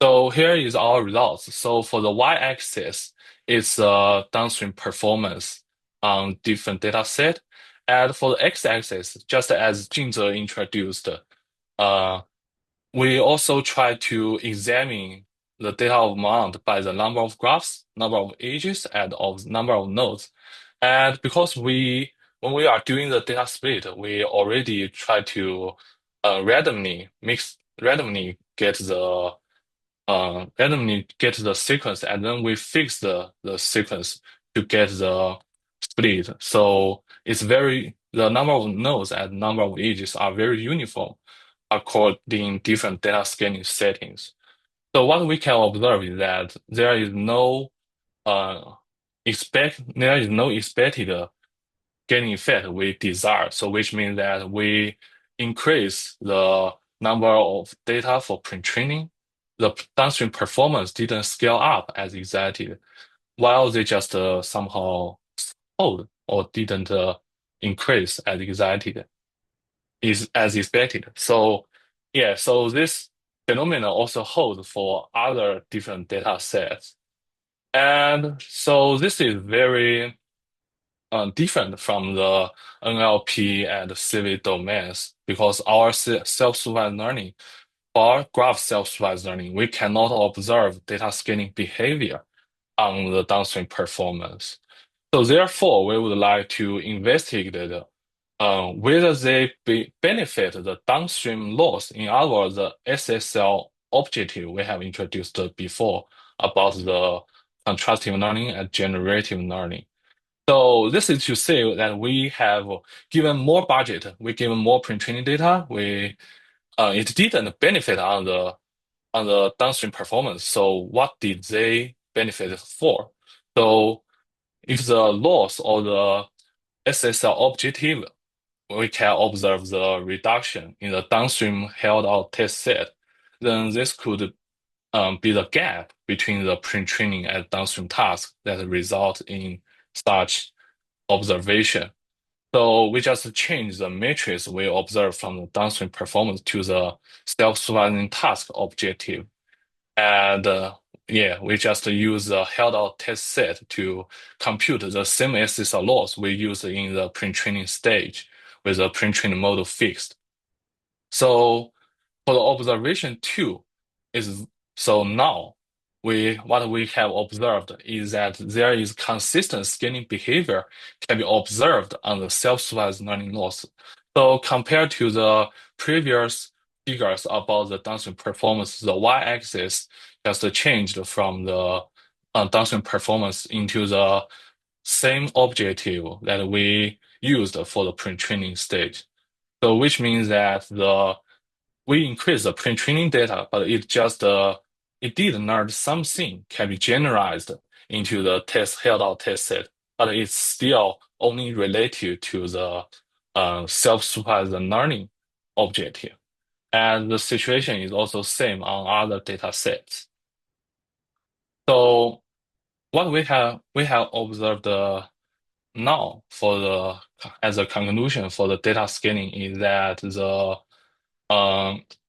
So here is our results. So for the y-axis, it's downstream performance on different data set. And for the x-axis, just as Jingzhe introduced, we also try to examine the data amount by the number of graphs, number of edges, and of number of nodes. And because when we are doing the data split, we already try to randomly get the sequence, and then we fix the sequence to get the split. So the number of nodes and number of edges are very uniform according different data scaling settings. So what we can observe is that uh, there is no expected scaling effect we desire. So which means that we increase the number of data for pre-training. The downstream performance didn't scale up as expected, while they just somehow hold or didn't increase as expected. So yeah, so this phenomenon also holds for other different data sets. And so this is very different from the NLP and CV domains because our self-supervised learning, for our graph self-supervised learning, we cannot observe data scaling behavior on the downstream performance. So therefore, we would like to investigate whether they benefit the downstream loss. In other words, the SSL objective we have introduced before about the contrastive learning and generative learning. So this is to say that we have given more budget, we given more pre-training data, it didn't benefit on the downstream performance. So what did they benefit for? So if the loss of the SSL objective, we can observe the reduction in the downstream held out test set, then this could be the gap between the pre-training and downstream tasks that result in such observation. So we just change the matrix we observe from the downstream performance to the self-supervising task objective. And yeah, we just use the held out test set to compute the same SSL loss we use in the pre-training stage with the pre-training model fixed. So for the observation two is so now what we have observed is that there is consistent scaling behavior can be observed on the self-supervised learning loss. So compared to the previous figures about the downstream performance, the y-axis just changed from the downstream performance into the same objective that we used for the pre-training stage. So which means that we increased the pre-training data, but it did not something can be generalized into the held out test set, but it's still only related to the self-supervised learning objective. And the situation is also same on other data sets. So what we have observed now as a conclusion for the data scaling is that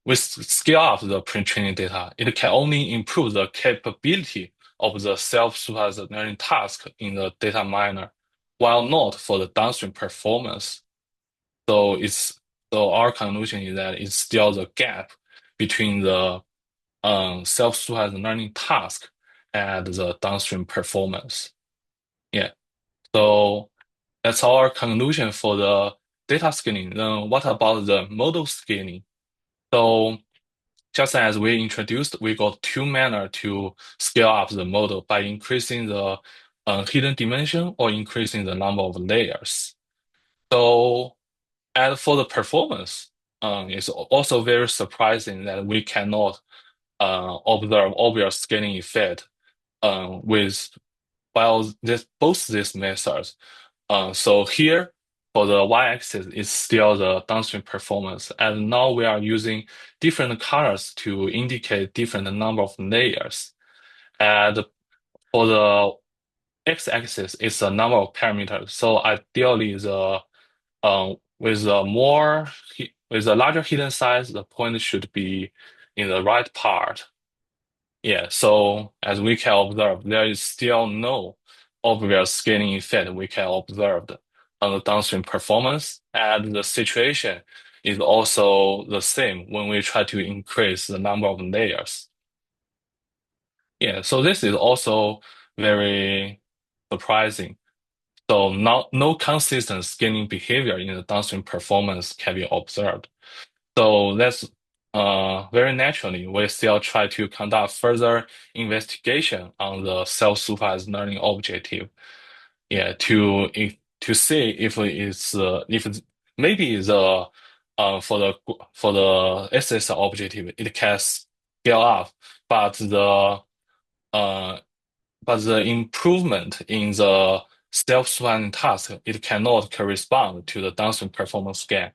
with scale up the pre-training data, it can only improve the capability of the self-supervised learning task in the data miner, while not for the downstream performance. So our conclusion is that it's still the gap between the self-supervised learning task and the downstream performance. Yeah. So that's our conclusion for the data scaling. Then what about the model scaling? So just as we introduced, we got two manner to scale up the model by increasing the hidden dimension or increasing the number of layers. So, and for the performance, it's also very surprising that we cannot observe obvious scaling effect with both these methods. So here for the y-axis is still the downstream performance, and now we are using different colors to indicate different number of layers. And for the x-axis is the number of parameters. So ideally, with a larger hidden size, the point should be in the right part. Yeah, so as we can observe, there is still no obvious scaling effect we can observe on the downstream performance, and the situation is also the same when we try to increase the number of layers. Yeah, so this is also very surprising. So no consistent scaling behavior in the downstream performance can be observed. So that's very naturally, we still try to conduct further investigation on the self-supervised learning objective. Yeah, to see if it's maybe for the SSR objective it can scale up, but uh the improvement in the self-supervised task it cannot correspond to the downstream performance gain.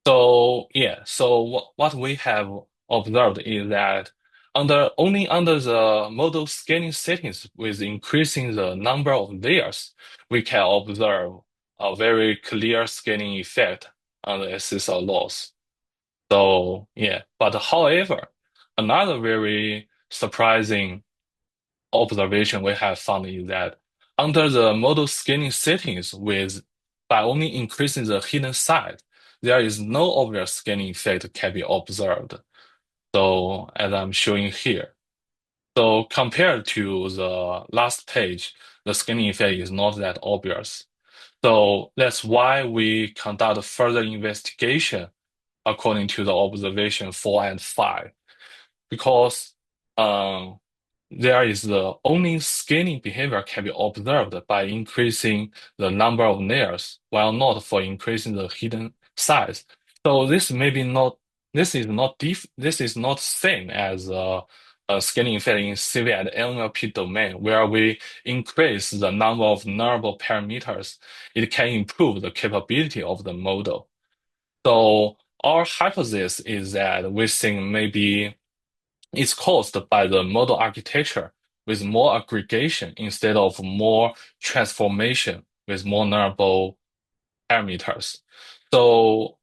So yeah, so what we have observed is that only under the model scaling settings with increasing the number of layers, we can observe a very clear scaling effect on the SSR loss. So yeah, but however, another very surprising observation we have found is that under the model scaling settings by only increasing the hidden side, there is no obvious scaling effect can be observed. So as I'm showing here. So compared to the last page, the scaling effect is not that obvious. So that's why we conduct further investigation according to the observation 4 and 5, because um, there is the only scaling behavior can be observed by increasing the number of layers, while not for increasing the hidden size. So this is not same as a scaling effect in CV and NLP domain, where we increase the number of learnable parameters. It can improve the capability of the model. So our hypothesis is that we think maybe it's caused by the model architecture with more aggregation instead of more transformation with more learnable parameters. So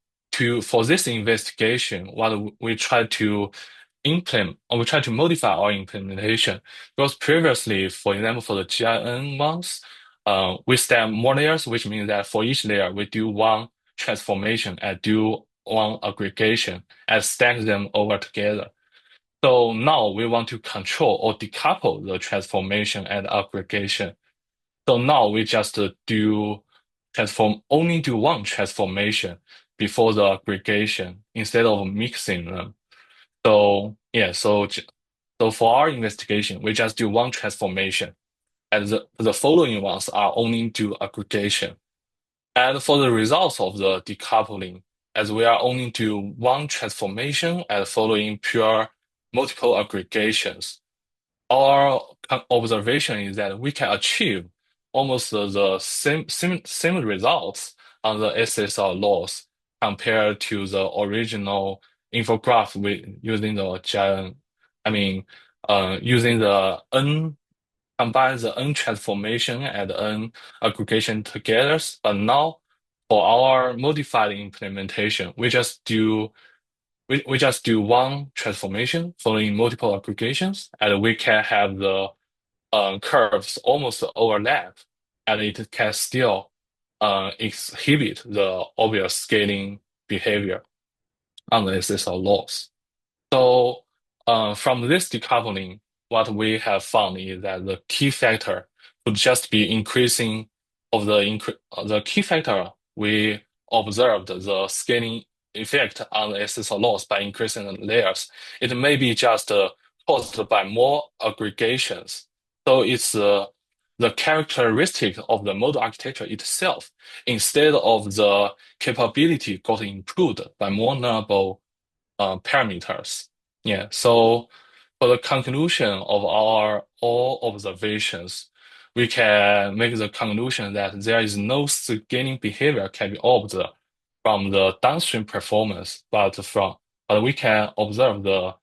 for this investigation, what we try to implement, or we try to modify our implementation, because previously, for example, for the GIN ones, we stack more layers, which means that for each layer, we do one transformation and do one aggregation and stack them over together. So now we want to control or decouple the transformation and aggregation. So now we just only do one transformation before the aggregation instead of mixing them. So yeah, so for our investigation, we just do one transformation, and the following ones are only do aggregation. And for the results of the decoupling, as we are only do one transformation and following pure multiple aggregations, our observation is that we can achieve almost the same results on the SSR loss compared to the original infograph using the giant, using the N combine the N transformation and N aggregation together. But now for our modified implementation, we just do one transformation following multiple aggregations, and we can have the curves almost overlap, and it can still exhibit the obvious scaling behavior on the SSR loss. So from this decoupling, what we have found is that the key factor would just be increasing of the key factor we observed the scaling effect on the SSR loss by increasing the layers. It may be just caused by more aggregations. So it's the characteristic of the model architecture itself instead of the capability got improved by more learnable parameters. Yeah, so for the conclusion of our all observations, we can make the conclusion that there is no scaling behavior can be observed from the downstream performance, but we can observe the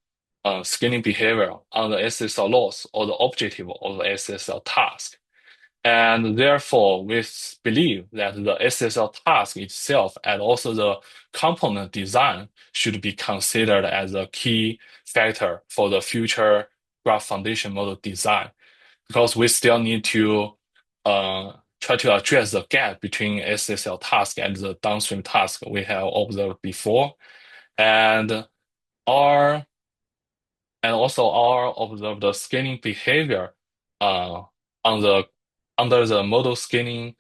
scaling behavior on the SSR loss or the objective of the SSR task. And therefore, we believe that the SSL task itself and also the component design should be considered as a key factor for the future graph foundation model design, because we still need to try to address the gap between SSL task and the downstream task we have observed before, and our also our observed scaling behavior uh, on the under the model scaling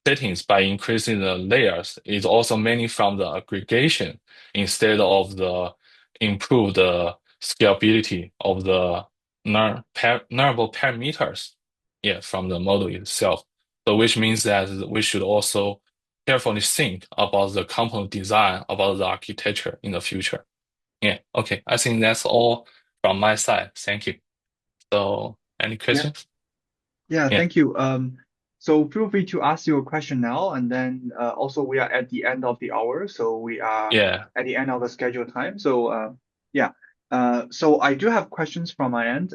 settings by increasing the layers is also mainly from the aggregation instead of the improved scalability of the nullable parameters, yeah, from the model itself. So which means that we should also carefully think about the component design, about the architecture in the future. Yeah, okay. I think that's all from my side. Thank you. So any Yeah. questions? Yeah, Yeah. thank you. So feel free to ask your question now, and then also we are at the end of the hour, so we are Yeah. at the end of the scheduled time. So yeah, so I do have questions from my end,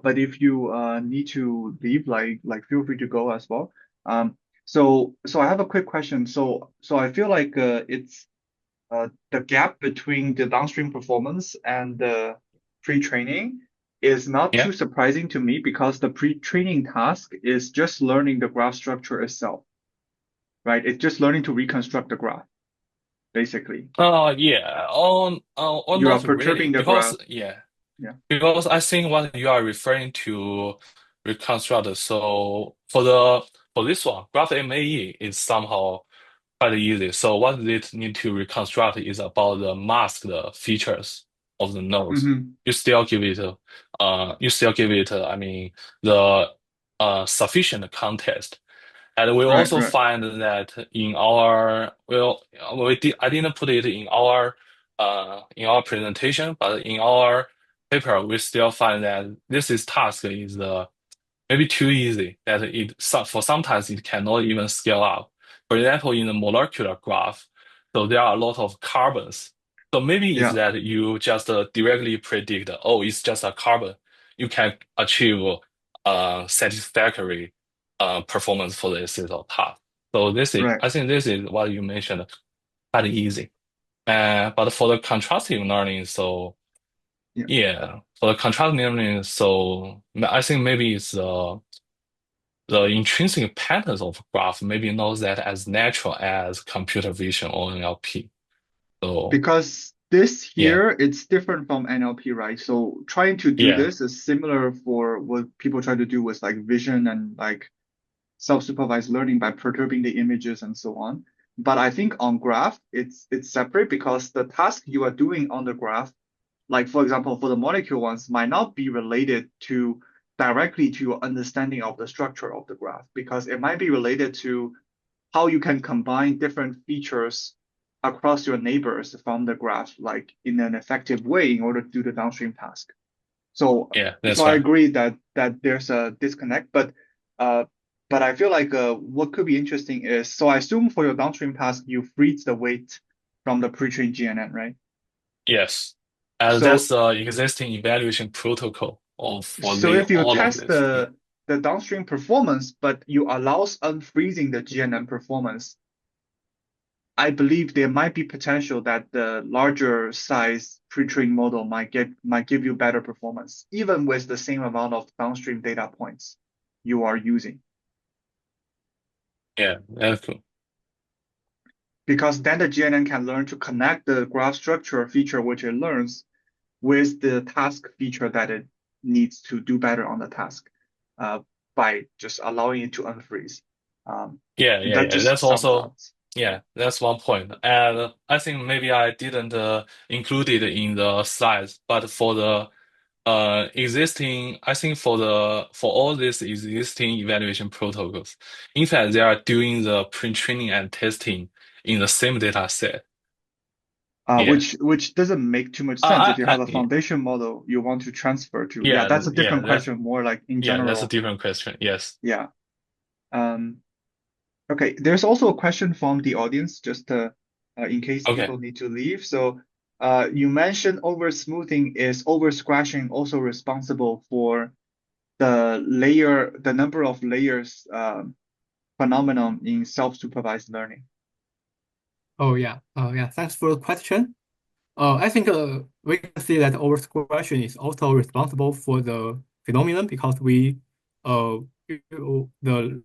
but if you need to leave, like feel free to go as well. So I have a quick question. So I feel like it's the gap between the downstream performance and the pre-training is not Yeah. too surprising to me because the pre-training task is just learning the graph structure itself, right? It's just learning to reconstruct the graph, basically. Yeah. Or You are not really, perturbing the because graph. yeah, Yeah. because I think what you are referring to reconstruct. So for this one, graph MAE is somehow quite easy. So what it need to reconstruct is about the masked features of the nodes. Mm-hmm. I mean, the sufficient context. And we Right, also right. find that in our, well, I didn't put it in our presentation, but in our paper, we still find that this is task is maybe too easy, that for sometimes it cannot even scale up. For example, in the molecular graph, so there are a lot of carbons. So maybe it's Yeah, that you just directly predict, oh, it's just a carbon. You can achieve satisfactory performance for this little task. So right. I think this is what you mentioned, quite easy. But for the contrastive learning, so Yeah. yeah, for the contrastive learning, so I think maybe it's the intrinsic patterns of graph maybe not that as natural as computer vision or NLP. So Because this yeah, here, it's different from NLP, right? So trying to do yeah, this is similar for what people try to do with like vision and like self-supervised learning by perturbing the images and so on. But I think on graph, it's separate because the task you are doing on the graph, like for example, for the molecule ones, might not be related to directly to your understanding of the structure of the graph because it might be related to how you can combine different features across your neighbors from the graph, like in an effective way in order to do the downstream task. So, yeah, so that's I right. agree that there's a disconnect, uh, but I feel like what could be interesting is so I assume for your downstream task you freeze the weight from the pre-trained GNN, right? Yes. And that's So the existing evaluation protocol for so if you all of test this. Yeah. the downstream performance, but you allows unfreezing the GNN performance, I believe there might be potential that the larger size pre-trained model might give you better performance, even with the same amount of downstream data points you are using. Yeah, that's cool. Because then the GNN can learn to connect the graph structure feature which it learns with the task feature that it needs to do better on the task uh, by just allowing it to unfreeze. Um, that Yeah. just some thoughts. Yeah, that's one point. And I think maybe I didn't include it in the slides, but for the existing, I think for all these existing evaluation protocols, in fact, they are doing the pre-training and testing in the same data set. Yeah. Which doesn't make too much sense if you have a Yeah, foundation model you want to transfer to. Yeah, that's a different that's question, more like in that's a general. different question. Yes. Yeah. Um, okay, there's also a question from the audience, just in case Okay. people need to leave. So, you mentioned over smoothing is over scratching also responsible for the number of layers phenomenon in self-supervised learning. Oh yeah, yeah. Thanks for the question. I think we can see that oversquashing is also responsible for the phenomenon because the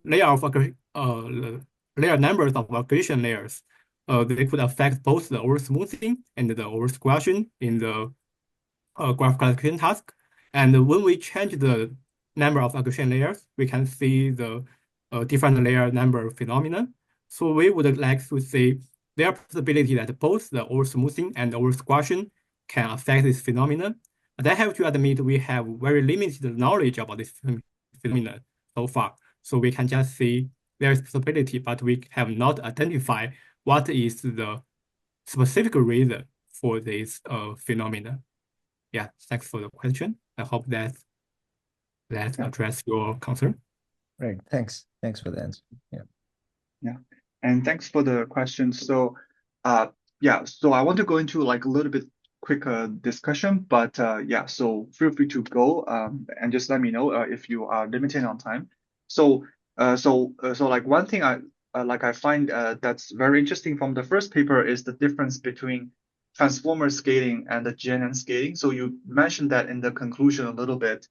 layer of the layer numbers of aggregation layers, they could affect both the over-smoothing and the over-squashing in the graph classification task. And when we change the number of aggregation layers, we can see the different layer number phenomenon. So we would like to see there possibility that both the over-smoothing and over-squashing can affect this phenomenon. And I have to admit we have very limited knowledge about this phenomenon so far. So we can just see there is possibility, but we have not identified what is the specific reason for this phenomenon. Yeah, thanks for the question. I hope that address your concern. Great, thanks. Thanks for the answer. Yeah, and thanks for the question. So, yeah, so I want to go into like a little bit quicker discussion, but yeah, so feel free to go and just let me know if you are limited on time. So, so like one thing I find that's very interesting from the first paper is the difference between transformer scaling and the GNN scaling. So you mentioned that in the conclusion a little bit.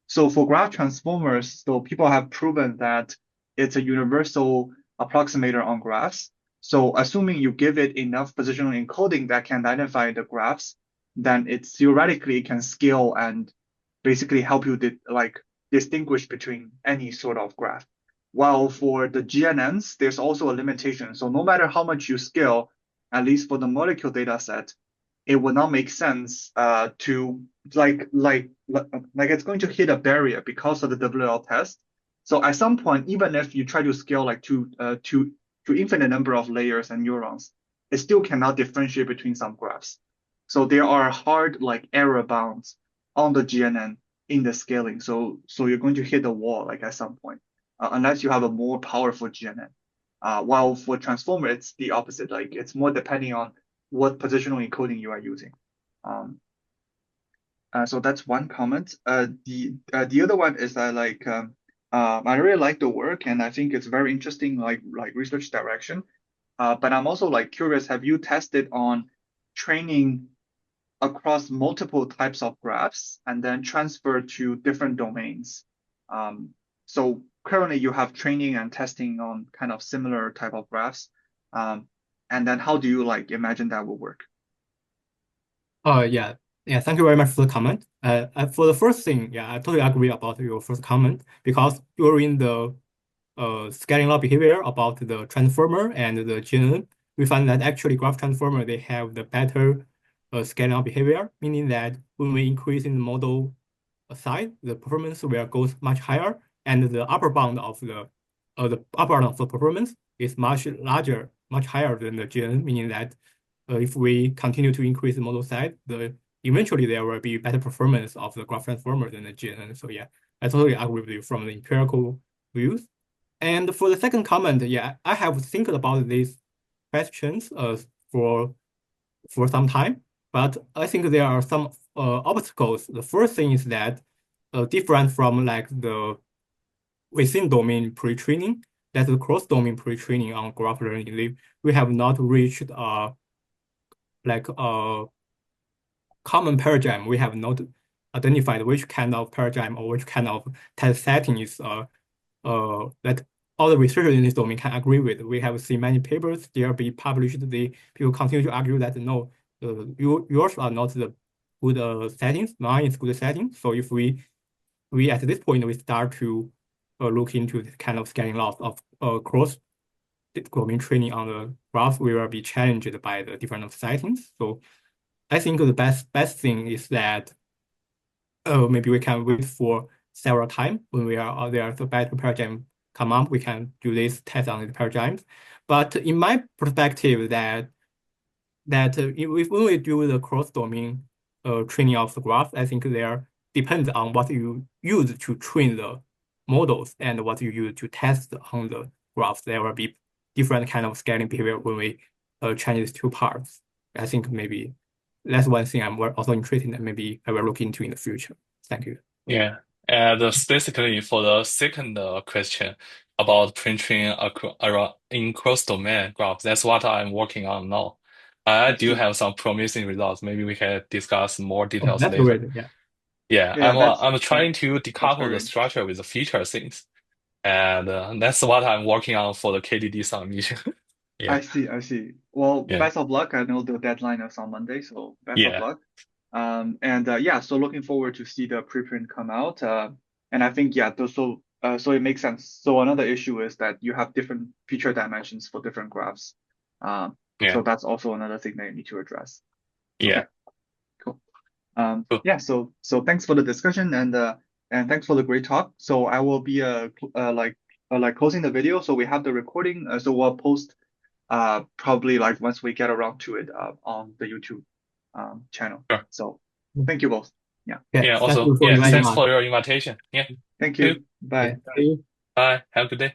So for graph transformers, so people have proven that it's a universal approximator on graphs. So assuming you give it enough positional encoding that can identify the graphs, then it theoretically can scale and basically help you distinguish between any sort of graph. While for the GNNs, there's also a limitation. So no matter how much you scale, at least for the molecule data set, it would not make sense to like it's going to hit a barrier because of the WL test. So at some point, even if you try to scale like to infinite number of layers and neurons, it still cannot differentiate between some graphs. So there are hard like error bounds on the GNN in the scaling. So you're going to hit the wall like at some point, unless you have a more powerful GNN. While for transformer, it's the opposite. Like it's more depending on what positional encoding you are using. So that's one comment. The other one is that I really like the work and I think it's very interesting like research direction. But I'm also like curious, have you tested on training across multiple types of graphs and then transfer to different domains? So currently you have training and testing on kind of similar type of graphs. And then how do you like imagine that will work? Yeah. Thank you very much for the comment. For the first thing, yeah, I totally agree about your first comment because during the scaling law behavior about the transformer and the GNN, we find that actually graph transformer they have the better scaling law behavior, meaning that when we increase in the model size, the performance will go much higher, and the upper bound of the performance is much larger, much higher than the GNN, meaning that if we continue to increase the model size, eventually there will be better performance of the graph transformer than the GNN. So yeah, I totally agree with you from the empirical views. And for the second comment, yeah, I have think about these questions for some time, but I think there are some obstacles. The first thing is that different from like the within domain pre-training, that's the cross-domain pre-training on graph learning. We have not reached like a common paradigm. We have not identified which kind of paradigm or which kind of test setting is that all the researchers in this domain can agree with. We have seen many papers there be published. People continue to argue that no, yours are not the good settings. Mine is good settings. So if we at this point we start to look into this kind of scaling laws of cross domain training on the graph, we will be challenged by the different settings. So I think the best thing is that maybe we can wait for several times when we are there the better paradigm come up, we can do this test on the paradigms. But in my perspective, that when we do the cross-domain training of the graph, I think there depends on what you use to train the models and what you use to test on the graphs. There will be different kind of scaling behavior when we change these two parts. I think maybe that's one thing I'm also interested in that maybe I will look into in the future. Thank you. Yeah. And specifically for the second question about pre-training in cross-domain graphs, that's what I'm working on now. I do have some promising results. Maybe we can discuss more Oh, details that's later. great. Yeah. Yeah, Yeah, I'm trying to that's decouple very the interesting. structure with the feature things. And that's what I'm working on for the KDD submission. Yeah. I see, I see. Well, Yeah. best of luck. I know the deadline is on Monday, so best of Yeah. luck. And yeah, so looking forward to see the preprint come out. And I think yeah, so it makes sense. So another issue is that you have different feature dimensions for different graphs. Yeah. So that's also another thing that you need to address. Yeah. Okay, cool. Cool. Yeah, so thanks for the discussion and thanks for the great talk. So I will be like closing the video. So we have the recording. So we'll post probably like once we get around to it on the YouTube channel. Sure. So thank you both. Yeah. Yeah, Yeah. thank Also, you for yeah. inviting Thanks us. for your invitation. Yeah. Thank See you. you. Bye. See you. Bye. Have a good day.